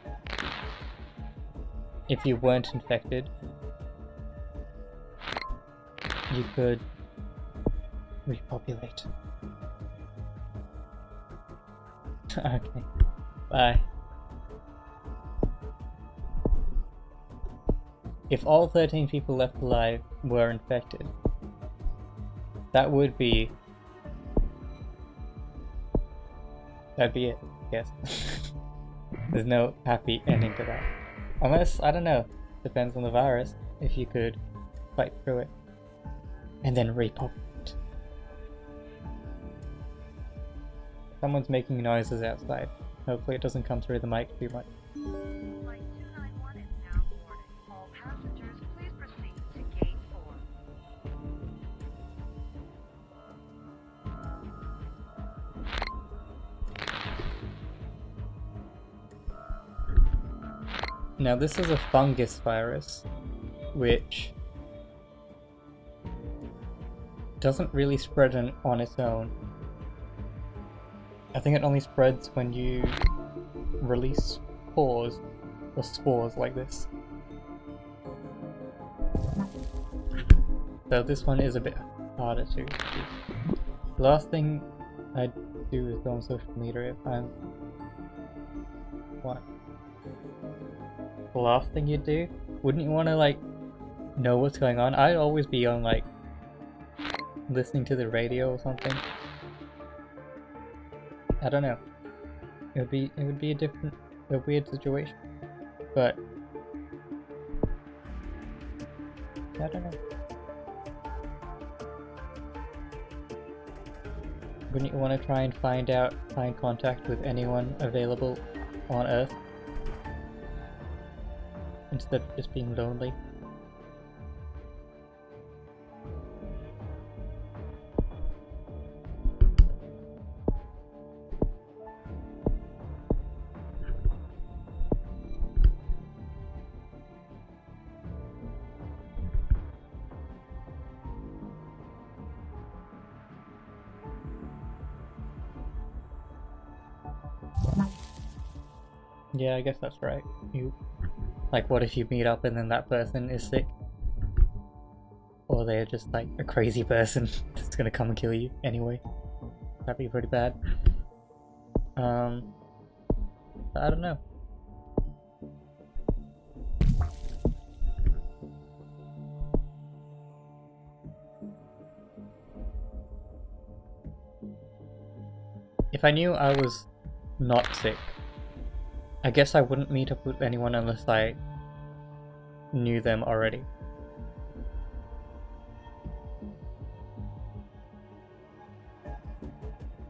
if you weren't infected, you could repopulate. Okay, bye. If all 13 people left alive were infected, that would be... that'd be it, I guess. There's no happy ending to that. Unless, I don't know, depends on the virus, if you could fight through it. And then repopulate. Someone's making noises outside. Hopefully it doesn't come through the mic too much. Flight 291 is now boarding. All passengers, please proceed to gate 4. Now this is a fungus virus, which doesn't really spread on its own. I think it only spreads when you release spores, or spores like this. So this one is a bit harder to do. The last thing I do is go on social media if I'm... What? The last thing you do? Wouldn't you want to like know what's going on? I'd always be on like listening to the radio or something. I don't know. It would be a weird situation. But I don't know. Wouldn't you want to try and find contact with anyone available on Earth? Instead of just being lonely. Yeah, I guess that's right. Like, what if you meet up and then that person is sick? Or they're just like a crazy person that's gonna come and kill you anyway. That'd be pretty bad. I don't know. If I knew I was not sick, I guess I wouldn't meet up with anyone unless I knew them already.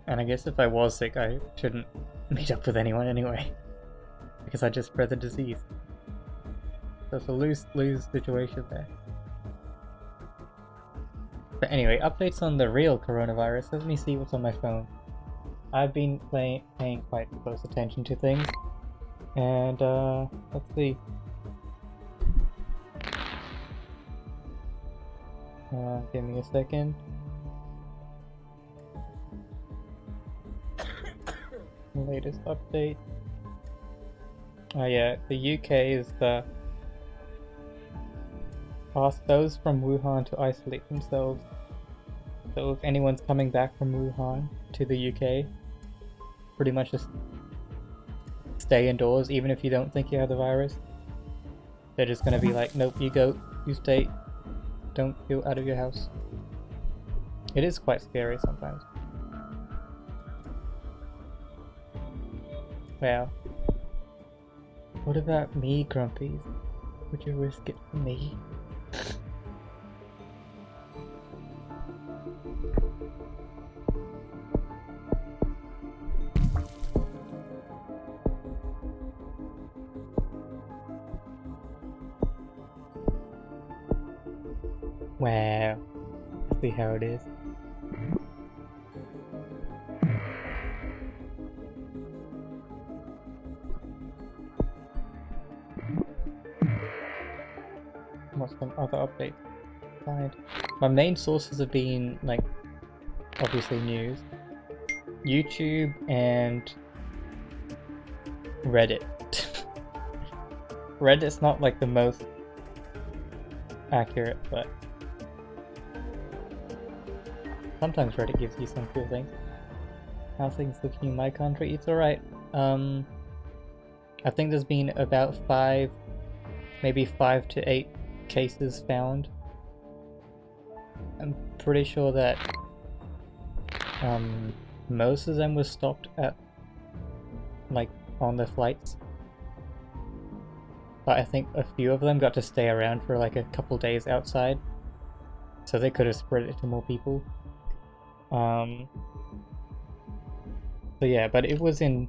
And I guess if I was sick, I shouldn't meet up with anyone anyway, because I just spread the disease. So it's a lose-lose situation there. But anyway, updates on the real coronavirus. Let me see what's on my phone. I've been paying quite close attention to things. And let's see. Give me a second. Latest update. Oh yeah, the UK is asked those from Wuhan to isolate themselves. So if anyone's coming back from Wuhan to the UK, pretty much just stay indoors, even if you don't think you have the virus. They're just gonna be like, nope, you go, you stay, don't go out of your house. It is quite scary sometimes. Well, what about me, Grumpies? Would you risk it for me? Wow, let's see how it is. some other updates. My main sources have been, like, obviously news, YouTube, and Reddit. Reddit's not like the most accurate, but sometimes Reddit gives you some cool things. How's things looking in my country? It's alright. I think there's been about maybe 5 to 8 cases found. I'm pretty sure that most of them were stopped at, like, on the flights. But I think a few of them got to stay around for like a couple days outside, so they could have spread it to more people. So yeah, but it was in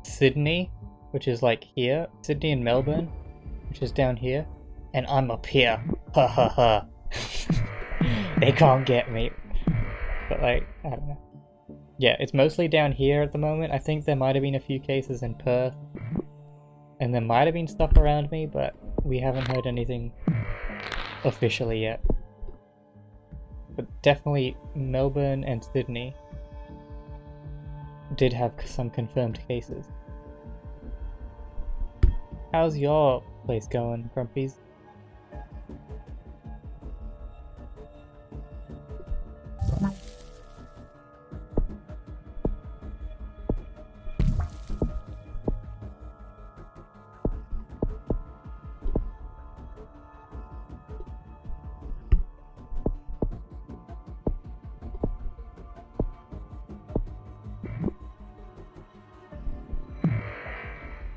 Sydney, which is like here, Sydney and Melbourne, which is down here, and I'm up here. Ha ha ha. They can't get me. But like, I don't know. Yeah, it's mostly down here at the moment. I think there might have been a few cases in Perth, and there might have been stuff around me, but we haven't heard anything officially yet. But definitely Melbourne and Sydney did have some confirmed cases. How's your place going, Grumpies?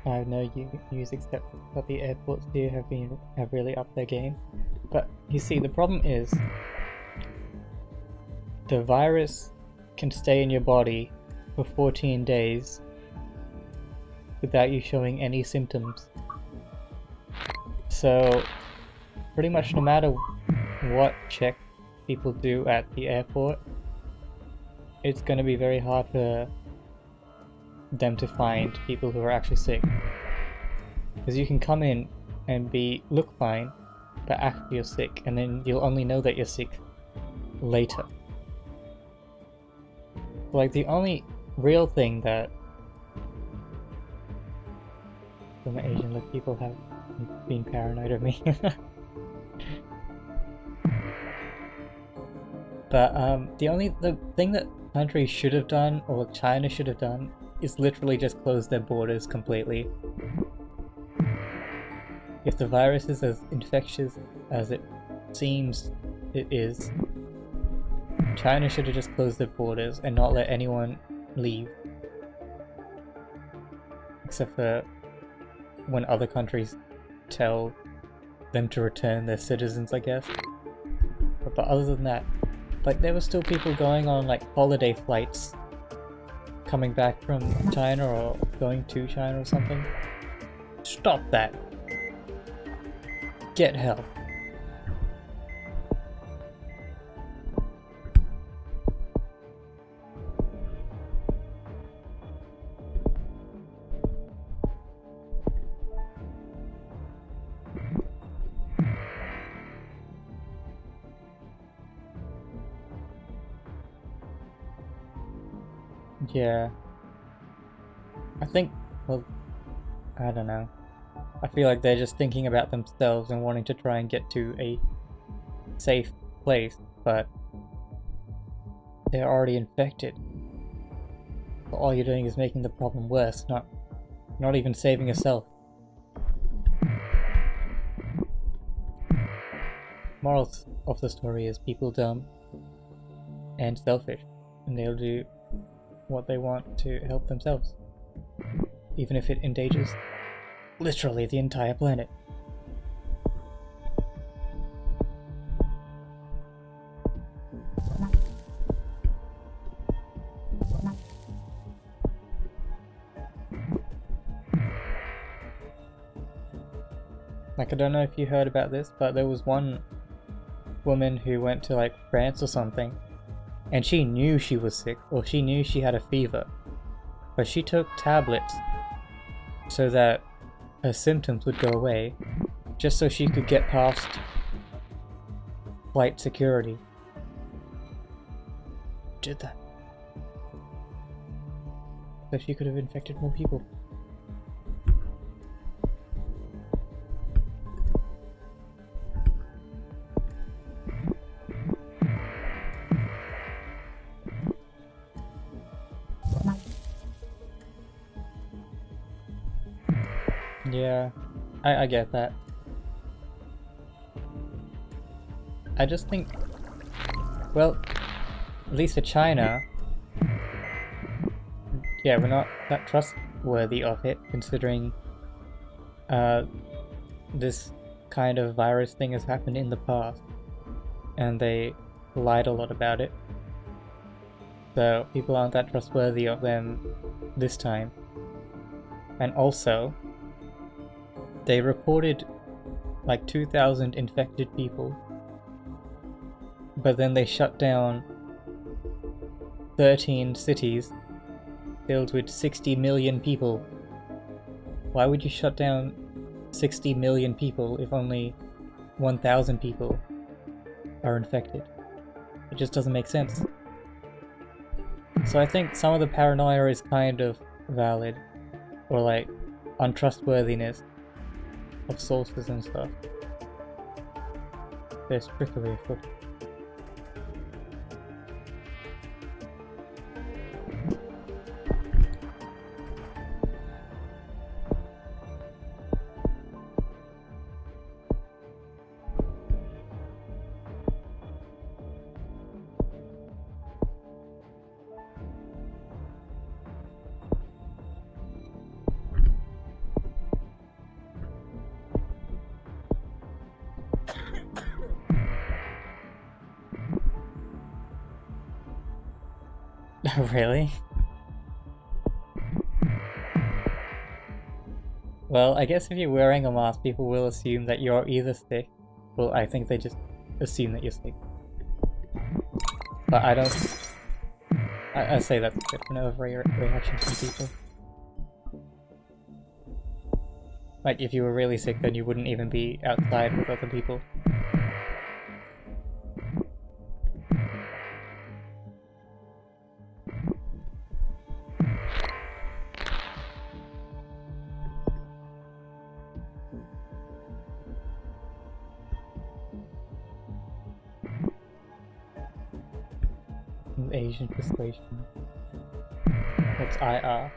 I have no use except that the airports here have really upped their game. But you see, the problem is the virus can stay in your body for 14 days without you showing any symptoms. So pretty much no matter what check people do at the airport, it's going to be very hard for them to find people who are actually sick, because you can come in and look fine but actually you're sick, and then you'll only know that you're sick later. Like, the only real thing that some Asian look people have been paranoid of me. But the thing that countries should have done, or China should have done, is literally just close their borders completely. If the virus is as infectious as it seems it is, China should have just closed their borders and not let anyone leave. Except for when other countries tell them to return their citizens, I guess. But other than that, like, there were still people going on like holiday flights coming back from China or going to China or something. Stop that. Get help. Yeah. I think, well, I don't know. I feel like they're just thinking about themselves and wanting to try and get to a safe place, but they're already infected. So all you're doing is making the problem worse, not even saving yourself. Morals of the story is people dumb and selfish, and they'll do what they want to help themselves, even if it endangers literally the entire planet. Like, I don't know if you heard about this, but there was one woman who went to like France or something, and she knew she was sick, or she knew she had a fever, but she took tablets so that her symptoms would go away, just so she could get past flight security did that. So she could have infected more people. Yeah, I get that. I just think, well, at least for China, yeah, we're not that trustworthy of it, considering this kind of virus thing has happened in the past, and they lied a lot about it. So people aren't that trustworthy of them this time. And also, they reported like 2,000 infected people, but then they shut down 13 cities filled with 60 million people. Why would you shut down 60 million people if only 1,000 people are infected? It just doesn't make sense. So I think some of the paranoia is kind of valid, or like untrustworthiness of sources and stuff. There's trickery afoot. Really? Well, I guess if you're wearing a mask, people will assume that you're either sick. Well, I think they just assume that you're sick. But I don't... I say that's a bit of an overreaction from people. Like, if you were really sick, then you wouldn't even be outside with other people. Asian persuasion. What's IR?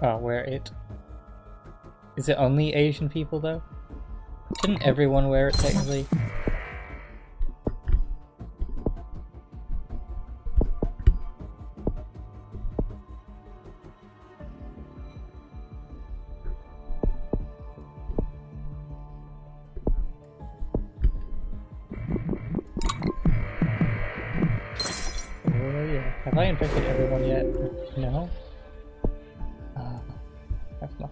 Oh, wear it. Is it only Asian people though? Shouldn't everyone wear it technically? Have I infected everyone yet? No? That's not...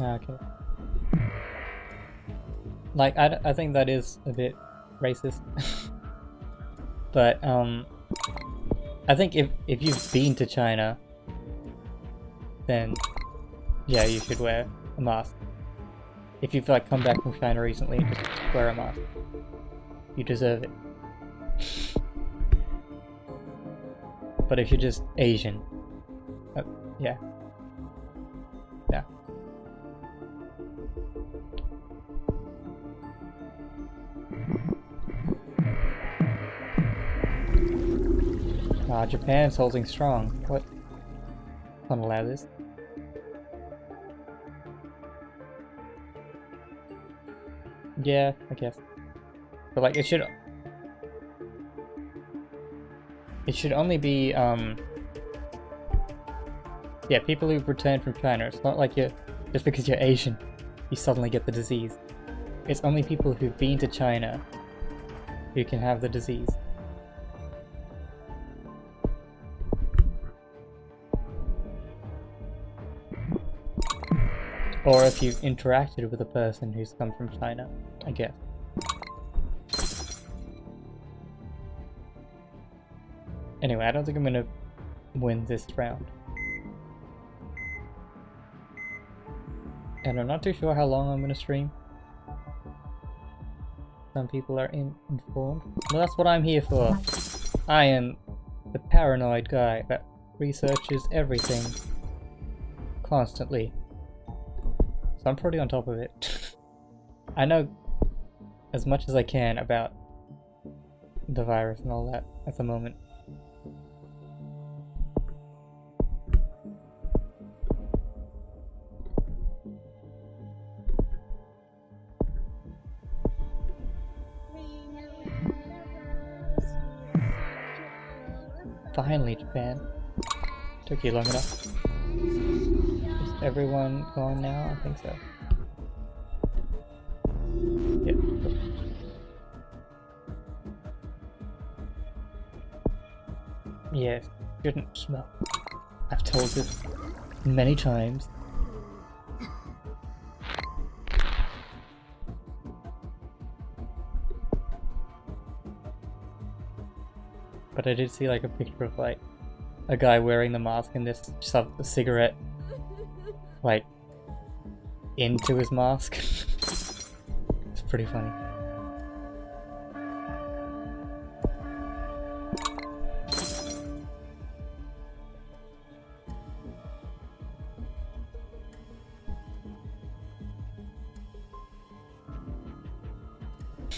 Okay. Like, I think that is a bit racist. But, I think if you've been to China, then yeah, you should wear a mask. If you've like come back from China recently, just wear a mask. You deserve it. But if you're just Asian, yeah. Yeah. Japan's holding strong. What? Can't allow this. Yeah, I guess. But like, it should only be, yeah, people who've returned from China. It's not like just because you're Asian, you suddenly get the disease. It's only people who've been to China who can have the disease. Or if you've interacted with a person who's come from China, I guess. Anyway, I don't think I'm gonna win this round. And I'm not too sure how long I'm gonna stream. Some people are informed. Well, that's what I'm here for. I am the paranoid guy that researches everything constantly. So I'm pretty on top of it. I know as much as I can about the virus and all that at the moment. Finally, Japan. Took you long enough. Is everyone gone now? I think so. Yep. Yes, shouldn't smell. I've told this many times. But I did see like a picture of like a guy wearing the mask and this shoved the cigarette like into his mask. It's pretty funny.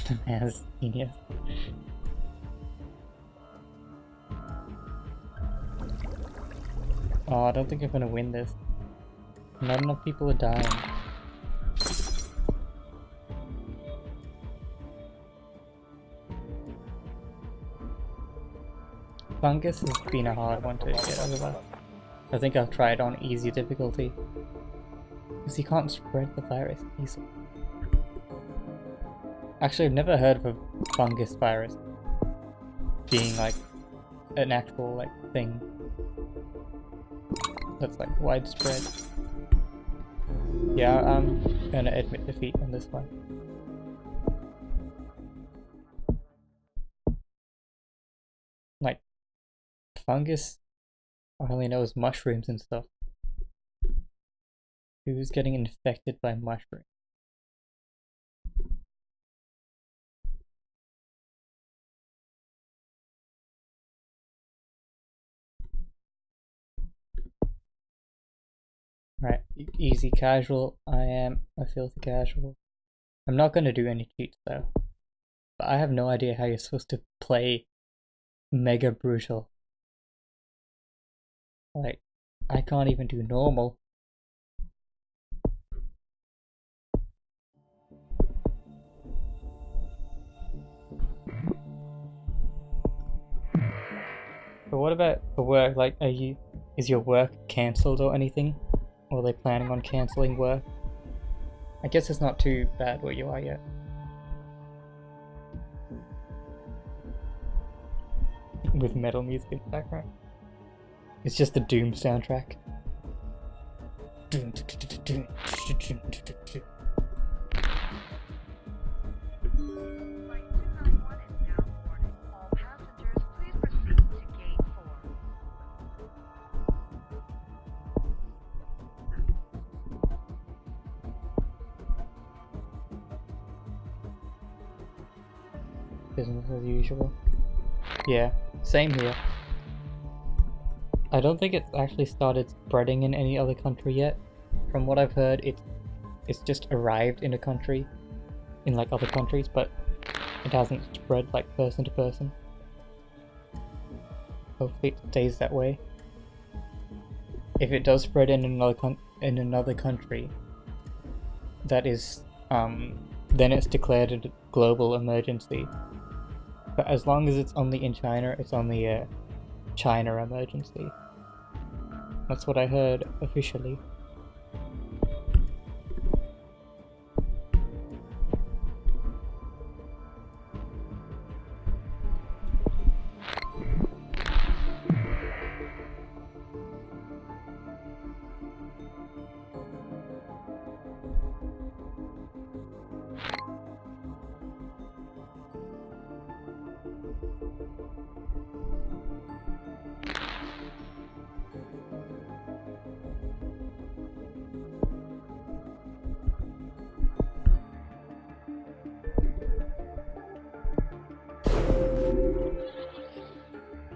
The man's genius. Oh, I don't think I'm gonna win this. Not enough people are dying. Fungus has been a hard one to get over. I think I've tried on easy difficulty. Because you can't spread the virus easily. Actually, I've never heard of a fungus virus being like an actual like thing that's like widespread. Yeah, I'm gonna admit defeat on this one. Like, fungus, I only know is mushrooms and stuff. Who's getting infected by mushrooms? Right, easy casual. I am a filthy casual. I'm not gonna do any cheats though. But I have no idea how you're supposed to play mega brutal. Like, I can't even do normal. But what about the work? Like, is your work cancelled or anything? Or are they planning on cancelling work? I guess it's not too bad where you are yet. With metal music in the background. It's just the Doom soundtrack. Flight 291 is now boarding. All passengers, please proceed to gate 4. Business as usual. Yeah, same here. I don't think it's actually started spreading in any other country yet. From what I've heard, it's just arrived in a country, in like other countries, but it hasn't spread like person to person. Hopefully it stays that way. If it does spread in another country, that is, then it's declared a global emergency. But as long as it's only in China, it's only a China emergency. That's what I heard officially.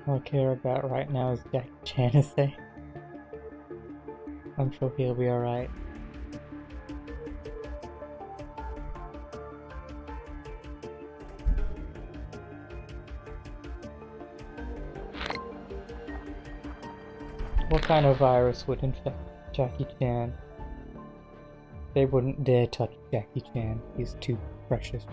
All I care about right now is Jackie Chan is safe. I'm sure he'll be alright. What kind of virus would infect Jackie Chan? They wouldn't dare touch Jackie Chan. He's too precious.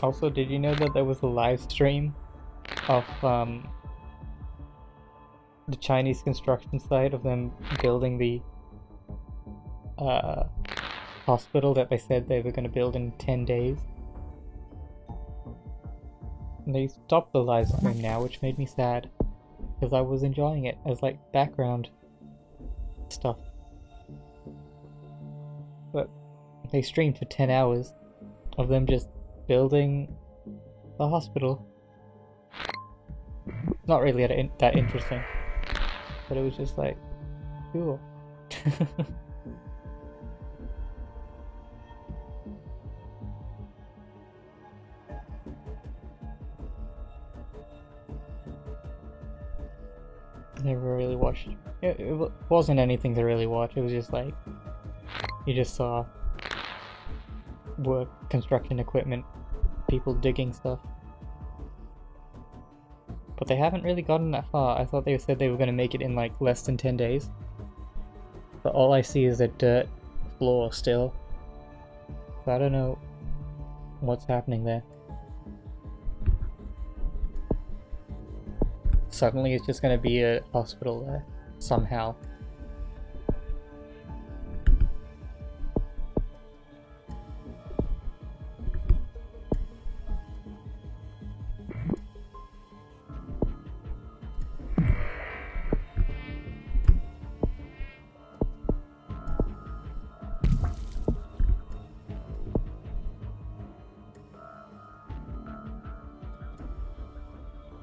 Also, did you know that there was a live stream of the Chinese construction site of them building the hospital that they said they were going to build in 10 days? And they stopped the live stream now, which made me sad, because I was enjoying it as like background stuff. But they streamed for 10 hours of them just building the hospital. Not really that interesting, but it was just like, cool. Never really watched. It wasn't anything to really watch. It was just like, you just saw work, construction equipment, people digging stuff. But they haven't really gotten that far. I thought they said they were going to make it in like less than 10 days. But all I see is a dirt floor still. So I don't know what's happening there. Suddenly it's just going to be a hospital there, somehow.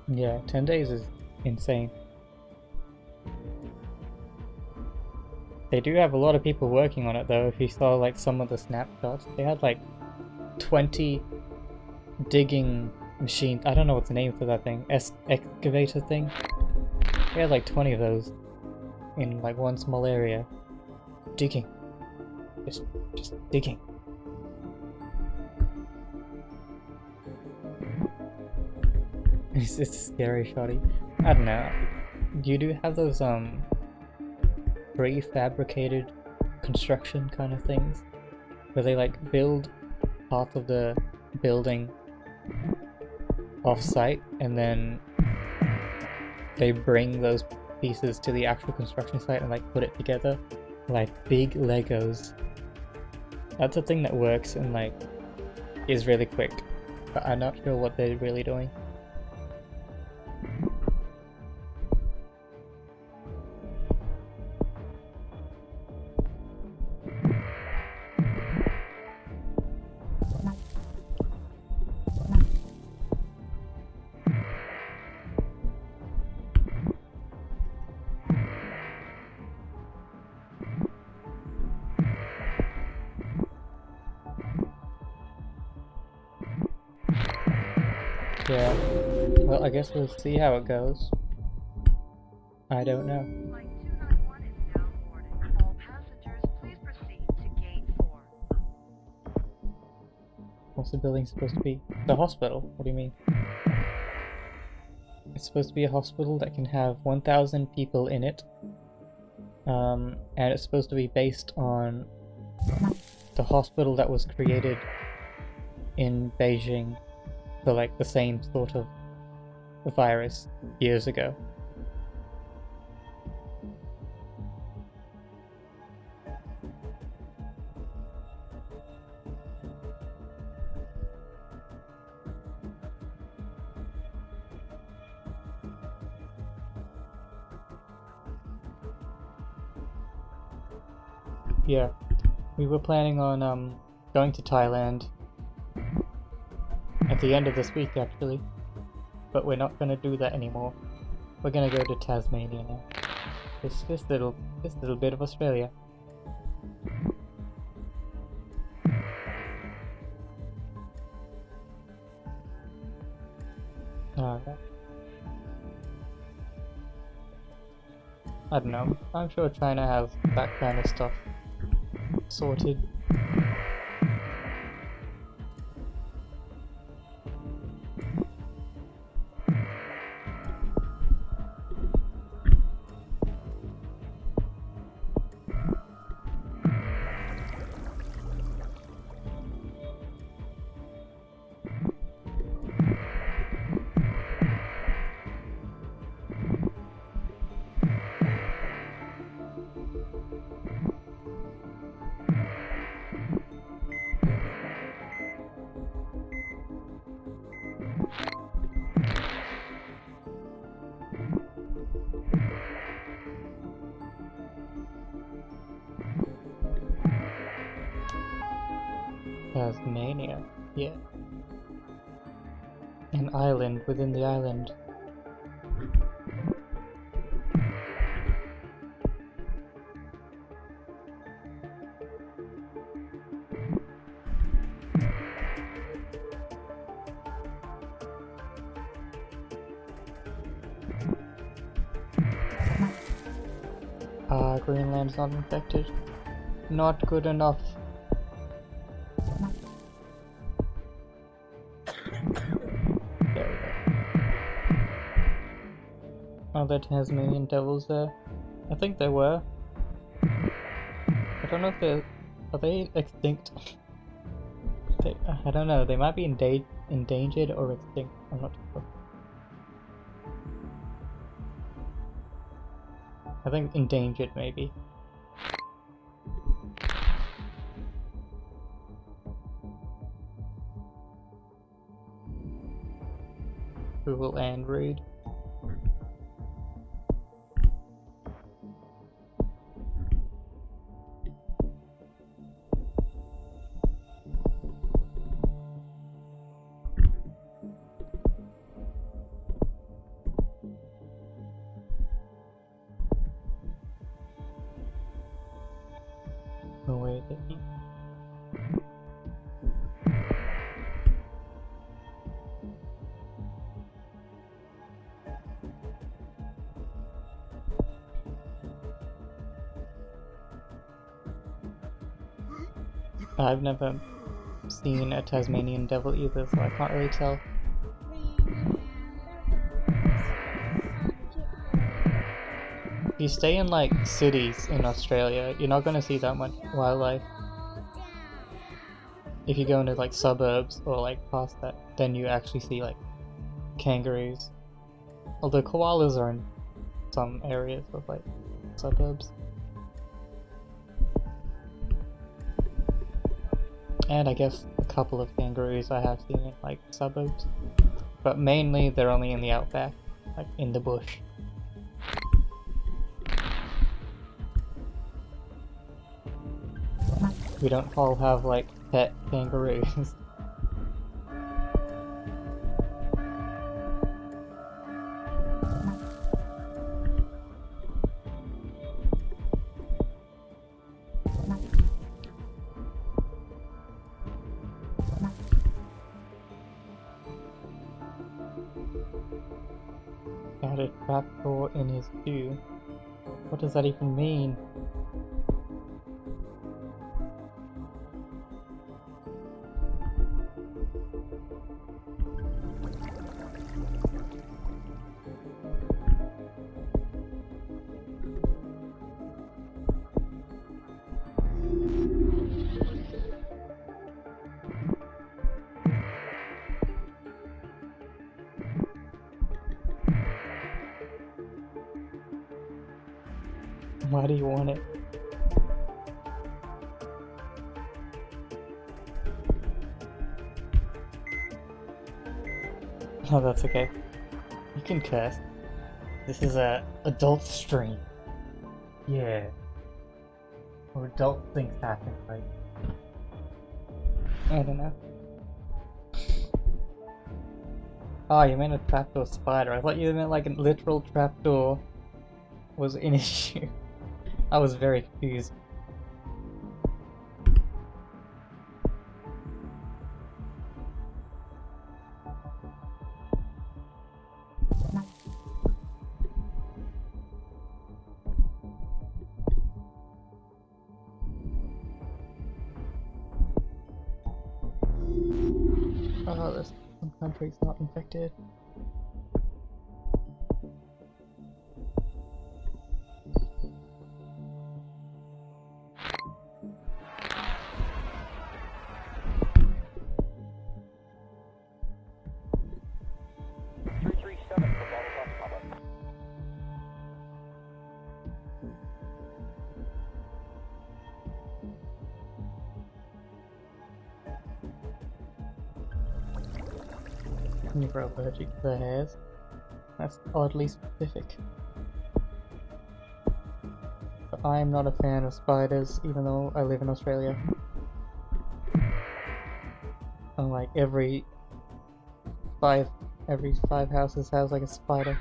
Yeah, 10 days is insane. They do have a lot of people working on it though. If you saw like some of the snapshots, they had like 20 digging machines. I don't know what's the name for that thing. Excavator thing? They had like 20 of those in like one small area. Digging. Just digging. It's scary, shoddy. I don't know. You do have those prefabricated construction kind of things where they like build part of the building off-site and then they bring those pieces to the actual construction site and like put it together like big Legos. That's a thing that works and like is really quick, but I'm not sure what they're really doing. Yeah, well, I guess we'll see how it goes. I don't know. Flight 291 is now boarding. All passengers, please proceed to gate 4. What's the building supposed to be? The hospital? What do you mean? It's supposed to be a hospital that can have 1,000 people in it. And it's supposed to be based on the hospital that was created in Beijing for like the same sort of virus years ago. Yeah, we were planning on going to Thailand at the end of this week actually. but we're not gonna do that anymore. We're gonna go to Tasmania now. This little bit of Australia. Alright. I don't know. I'm sure China has that kind of stuff sorted. Tasmania, yeah. An island within the island. Greenland's not infected. Not good enough. There we go. Are there Tasmanian devils there? I think there were. I don't know if they're... Are they extinct? I don't know, they might be endangered or extinct, I'm not sure. I think endangered, maybe. Google and read. No way, didn't. I've never seen a Tasmanian devil either, so I can't really tell. If you stay in like cities in Australia, you're not gonna see that much wildlife. If you go into like suburbs or like past that, then you actually see like kangaroos. Although koalas are in some areas of like suburbs. And I guess a couple of kangaroos I have seen in like suburbs. But mainly they're only in the outback, like in the bush. We don't all have like pet kangaroos. Had a trapdoor in his shoe. What does that even mean? Why do you want it? Oh, that's okay. You can curse. This is a adult stream. Yeah. Or adult things happen, right? I don't know. Oh, you meant a trapdoor spider. I thought you meant like a literal trapdoor was an issue. I was very confused. Oh, there's some countries not infected. You're allergic to the hairs. That's oddly specific. But I am not a fan of spiders, even though I live in Australia. And like every five houses has like a spider.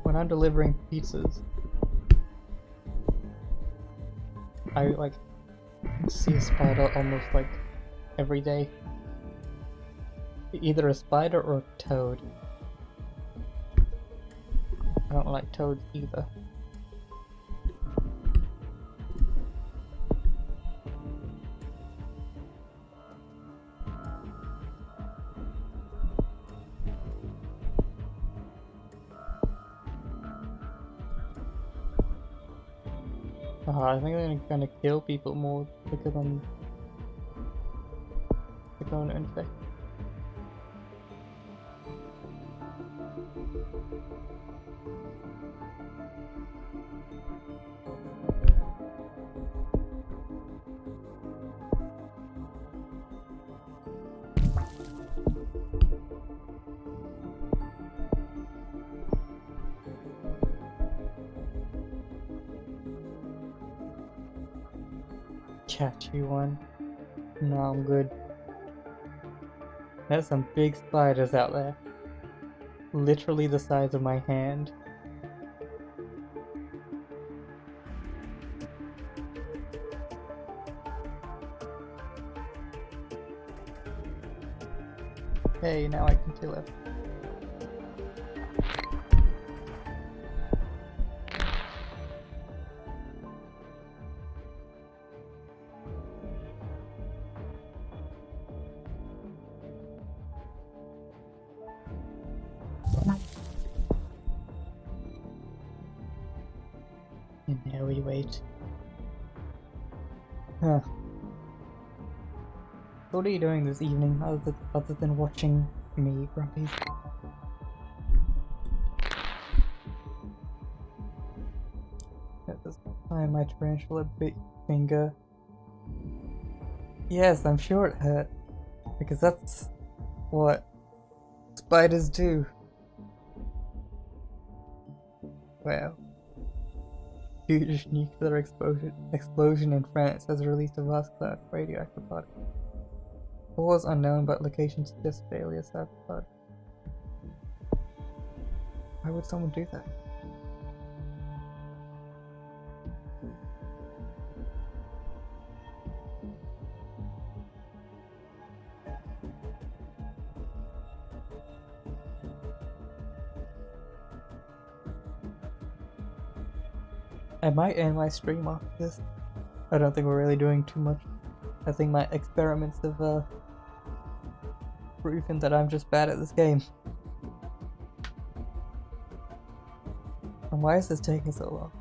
When I'm delivering pizzas, I like see a spider almost like every day. Either a spider or a toad. I don't like toads either. I think they're gonna kill people more quicker than they're going to infect. Catch you one. No, I'm good. There's some big spiders out there. Literally the size of my hand. Hey, now I can kill it. And now we wait. Huh. What are you doing this evening other than watching me, Grumpy? At this time, my tarantula bit your finger. Yes, I'm sure it hurt. Because that's what spiders do. Well. Huge nuclear explosion in France has released a vast cloud of radioactive particles. Cause unknown, but location suggests failure sabotage. Why would someone do that? I might end my stream after this. I don't think we're really doing too much. I think my experiments have proven that I'm just bad at this game. And why is this taking so long?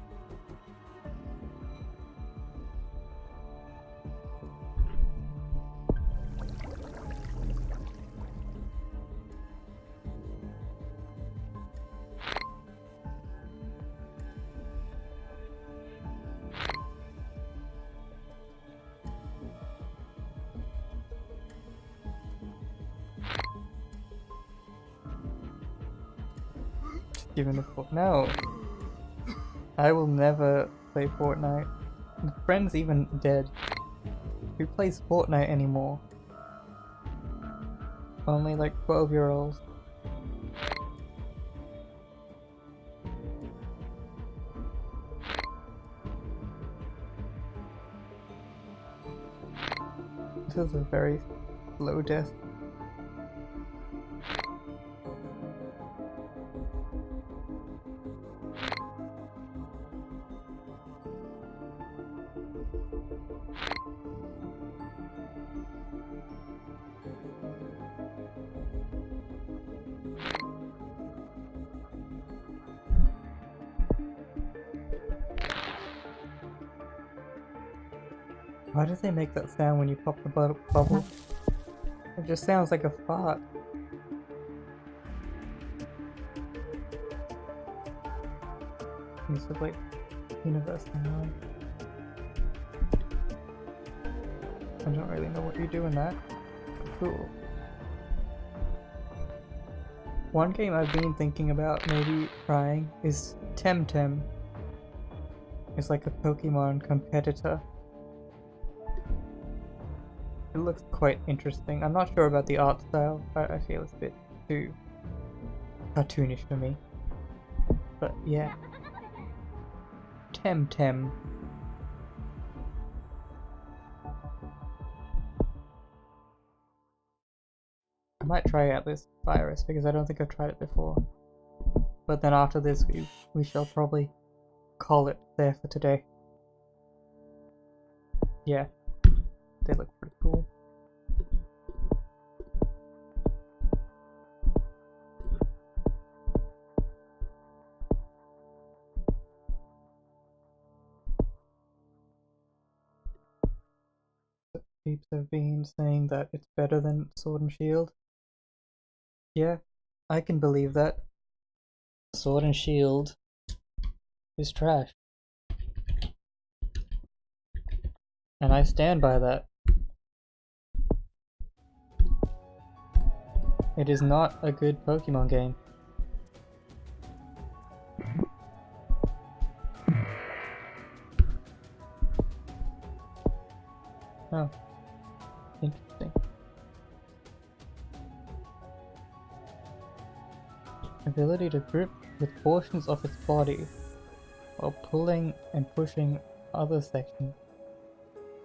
Given the no, I will never play Fortnite. My friend's even dead. Who plays Fortnite anymore? Only like 12-year-olds. This is a very slow death. Why does they make that sound when you pop the bubble? It just sounds like a fart. Piece of like universe now. I don't really know what you do in that. Cool. One game I've been thinking about maybe trying is Temtem. It's like a Pokemon competitor. It looks quite interesting. I'm not sure about the art style. I feel it's a bit too cartoonish for me. But yeah. Temtem. I might try out this virus because I don't think I've tried it before. But then after this we shall probably call it there for today. Yeah. They look pretty cool. Peeps have been saying that it's better than Sword and Shield. Yeah, I can believe that. Sword and Shield is trash. And I stand by that. It is not a good Pokemon game. Oh. Interesting. Ability to grip with portions of its body while pulling and pushing other sections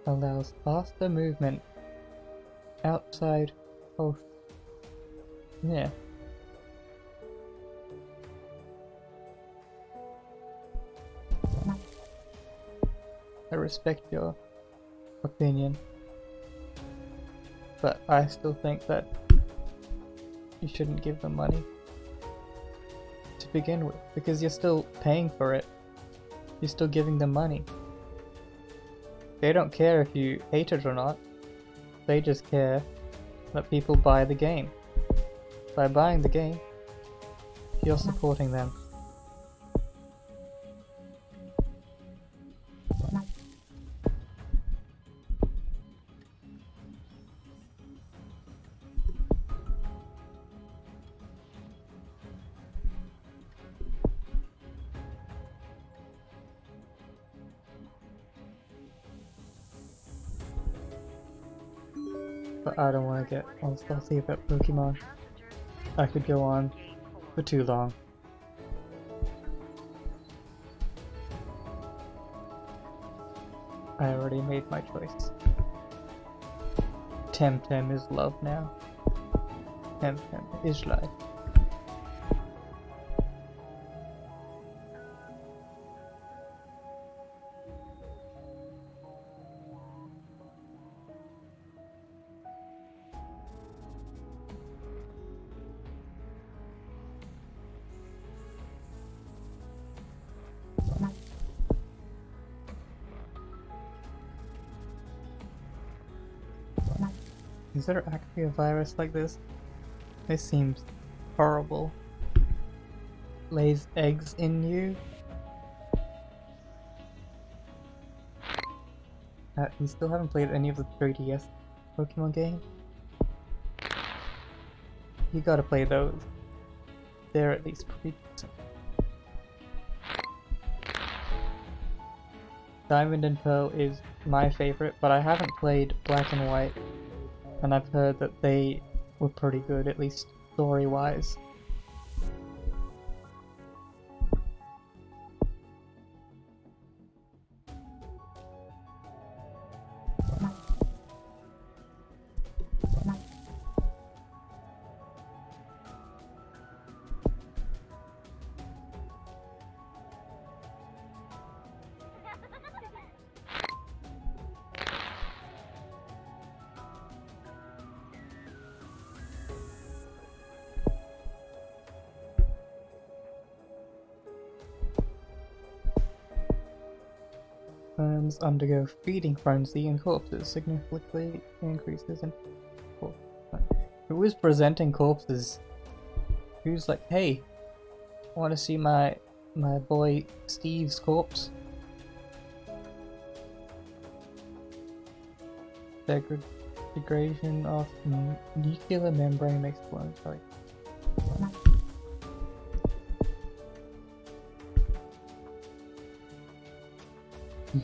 allows faster movement outside of... Yeah. I respect your opinion, but I still think that you shouldn't give them money to begin with, because you're still paying for it. You're still giving them money. They don't care if you hate it or not. They just care that people buy the game. By buying the game, you're supporting them. But I don't want to get all salty about Pokemon. I could go on for too long. I already made my choice. Temtem is love now. Temtem is life. Is there actually a virus like this? This seems horrible. Lays eggs in you? You still haven't played any of the 3DS Pokemon games? You gotta play those. They're at least pretty decent. Diamond and Pearl is my favorite, but I haven't played Black and White, and I've heard that they were pretty good, at least story-wise. Firms undergo feeding frenzy and corpses significantly increases in corpse. Who is presenting corpses? Who's like, hey, want to see my boy Steve's corpse? Degradation of nuclear membrane makes clones. Sorry.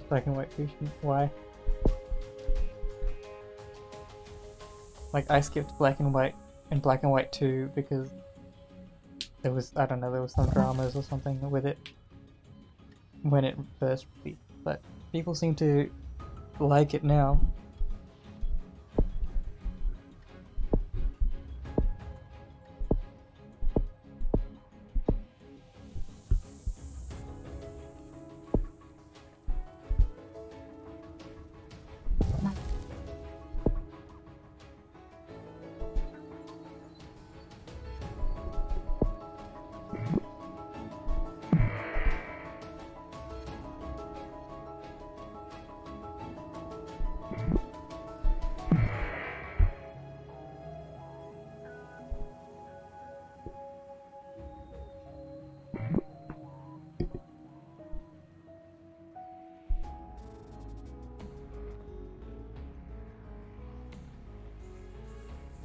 Black and white fusion. Why? Like, I skipped black and white and black and white 2 because there was, I don't know, there was some dramas or something with it when it first released, but people seem to like it now.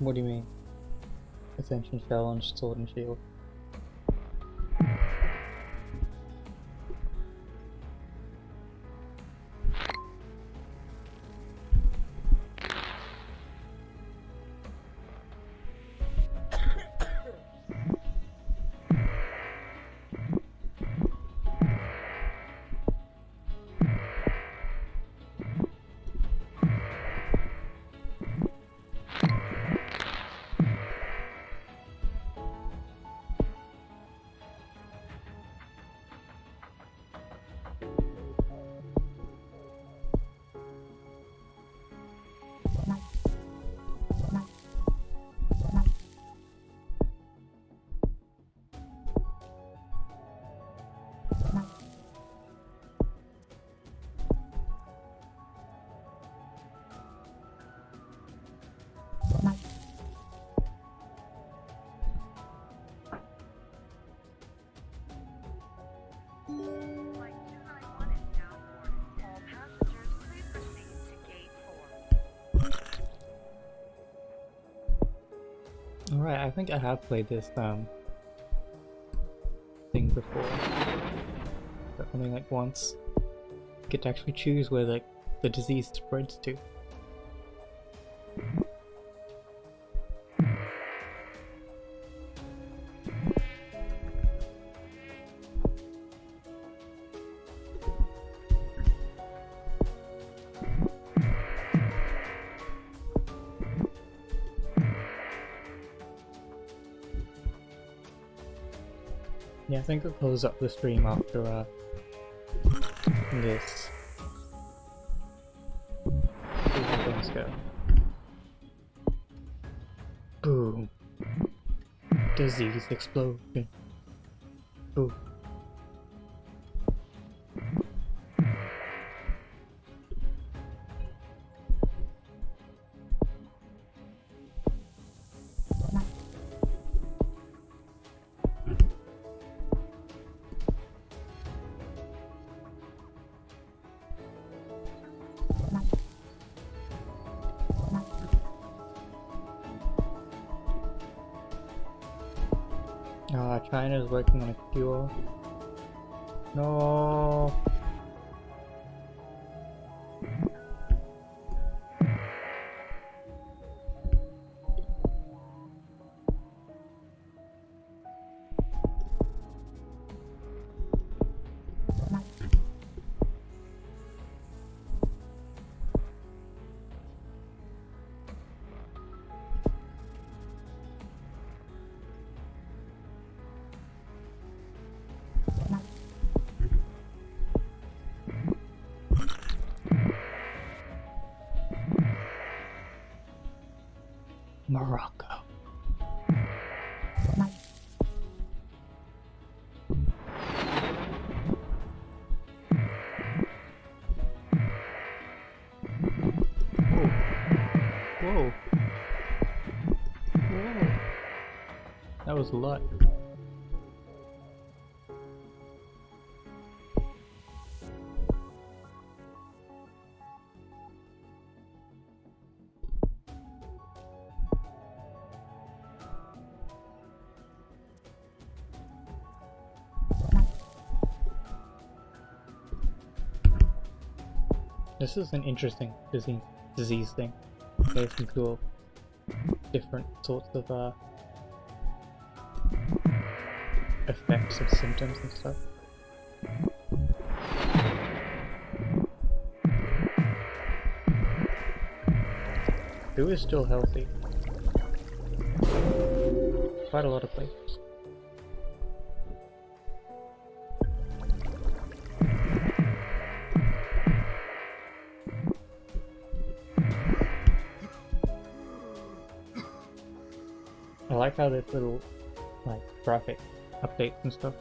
What do you mean? Ascension fell on Sword and Shield. Flight 291 is now boarded. All passengers, please proceed to gate 4. Alright, I think I have played this thing before. But only like once. You get to actually choose where the disease spreads to. Yeah, I think I'll close up the stream after this. See how things go. Boom. Disease explosion. Boom. China is working on a cure. No. Morocco. Whoa. Whoa. That was a lot. This is an interesting disease thing. There's some cool different sorts of effects of symptoms and stuff. Who is still healthy? Quite a lot of places. I like how this little like graphic updates and stuff.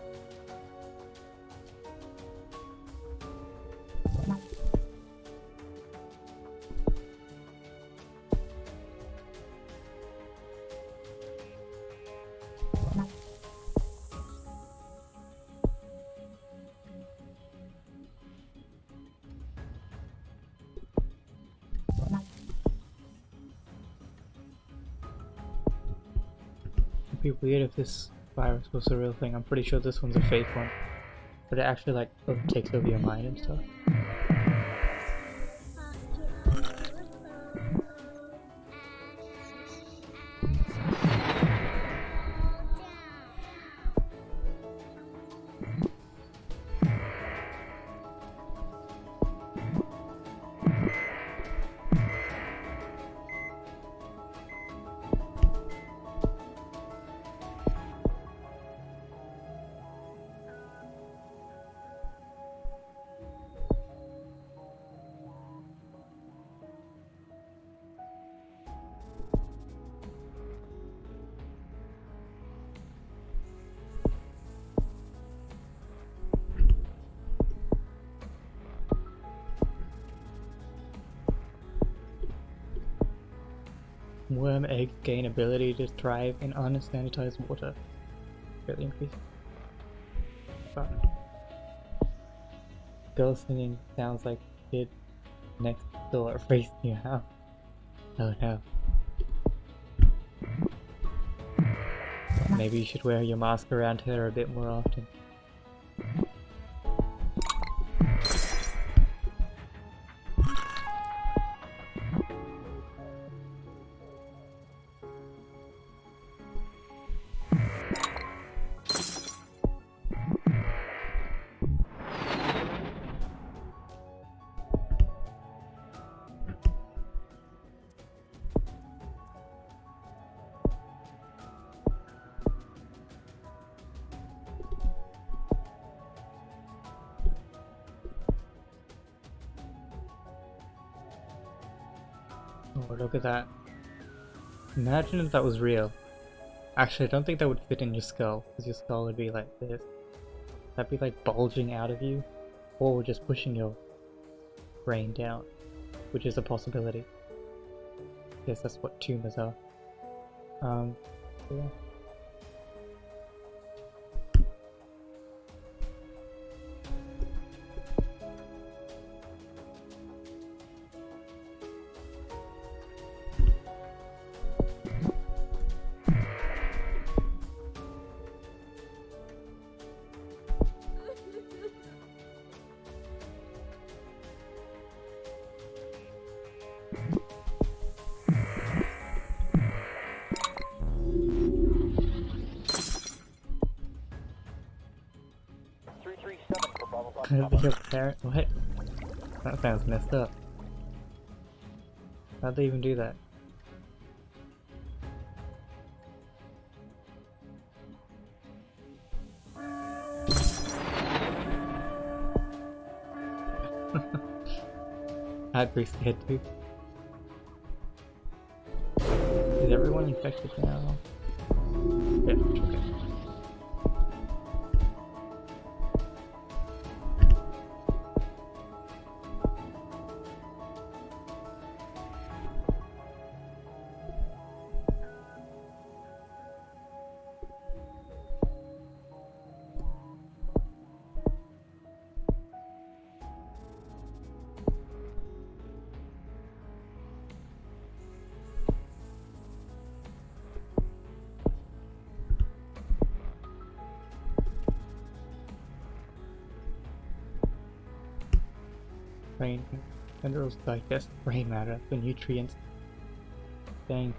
It'd be weird if this virus was a real thing. I'm pretty sure this one's a fake one. But it actually like takes over your mind and stuff. Worm eggs gain ability to thrive in unsanitized water. Really increasing. But girl singing sounds like kid next door racing you out. Oh no. Maybe you should wear your mask around her a bit more often. Oh, look at that. Imagine if that was real. Actually, I don't think that would fit in your skull, because your skull would be like this. That'd be like bulging out of you, or just pushing your brain down, which is a possibility. Yes, that's what tumors are. Yeah. Your parent? What? That sounds messed up. How'd they even do that? I'd be scared too. Is everyone infected now? Yeah, okay. Brain minerals digest brain matter, the nutrients. Dang.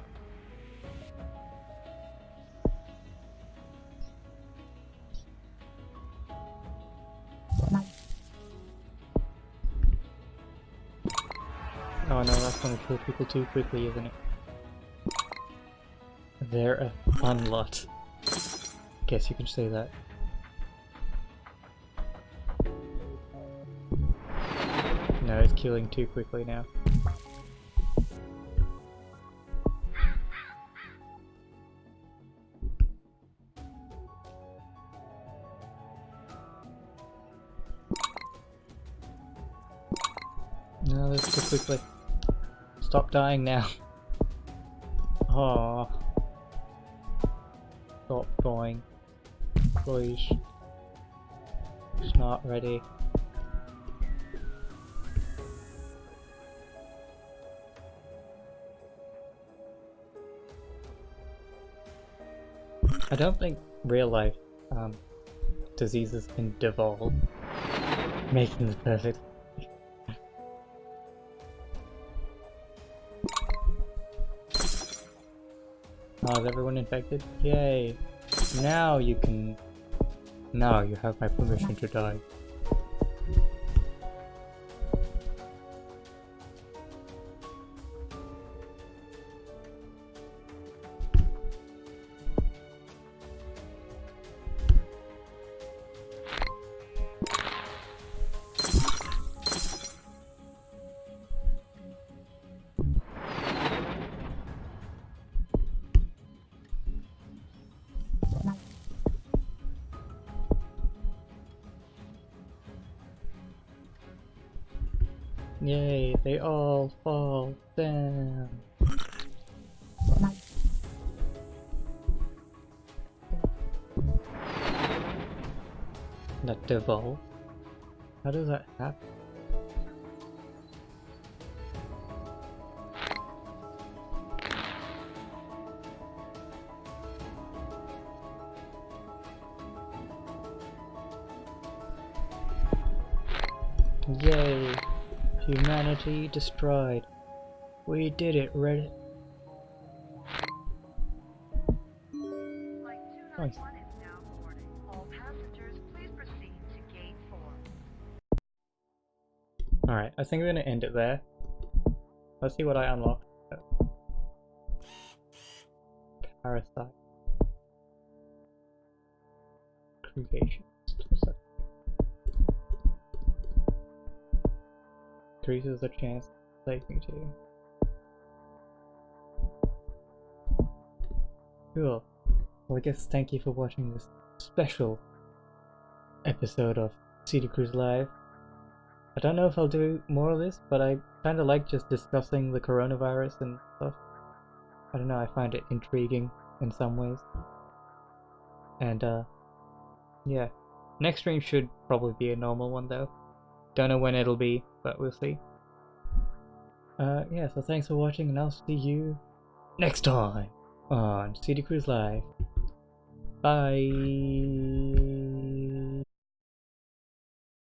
Oh no, that's gonna kill people too quickly, isn't it? They're a fun lot. Guess you can say that. No, it's killing too quickly now. No, let's go quickly. Stop dying now. Oh. Stop dying. Please. It's not ready. I don't think real life diseases can devolve, making the perfect. Oh, is everyone infected? Yay! Now you can. Now you have my permission to die. Yay, they all fall down. That devolve? How does that happen? Yay! Humanity destroyed. We did it, Reddit. Flight 291 is now boarding. All passengers, please proceed to gate 4. Alright, I think we're gonna end it there. Let's see what I unlock. Parasite. Creation. Increases the chance to take me to. Cool. Well, I guess thank you for watching this special episode of City Cruise Live. I don't know if I'll do more of this, but I kind of like just discussing the coronavirus and stuff. I don't know, I find it intriguing in some ways. And yeah. Next stream should probably be a normal one though. Don't know when it'll be, but we'll see. Yeah, so thanks for watching, and I'll see you next time on City Cruise Live. Bye.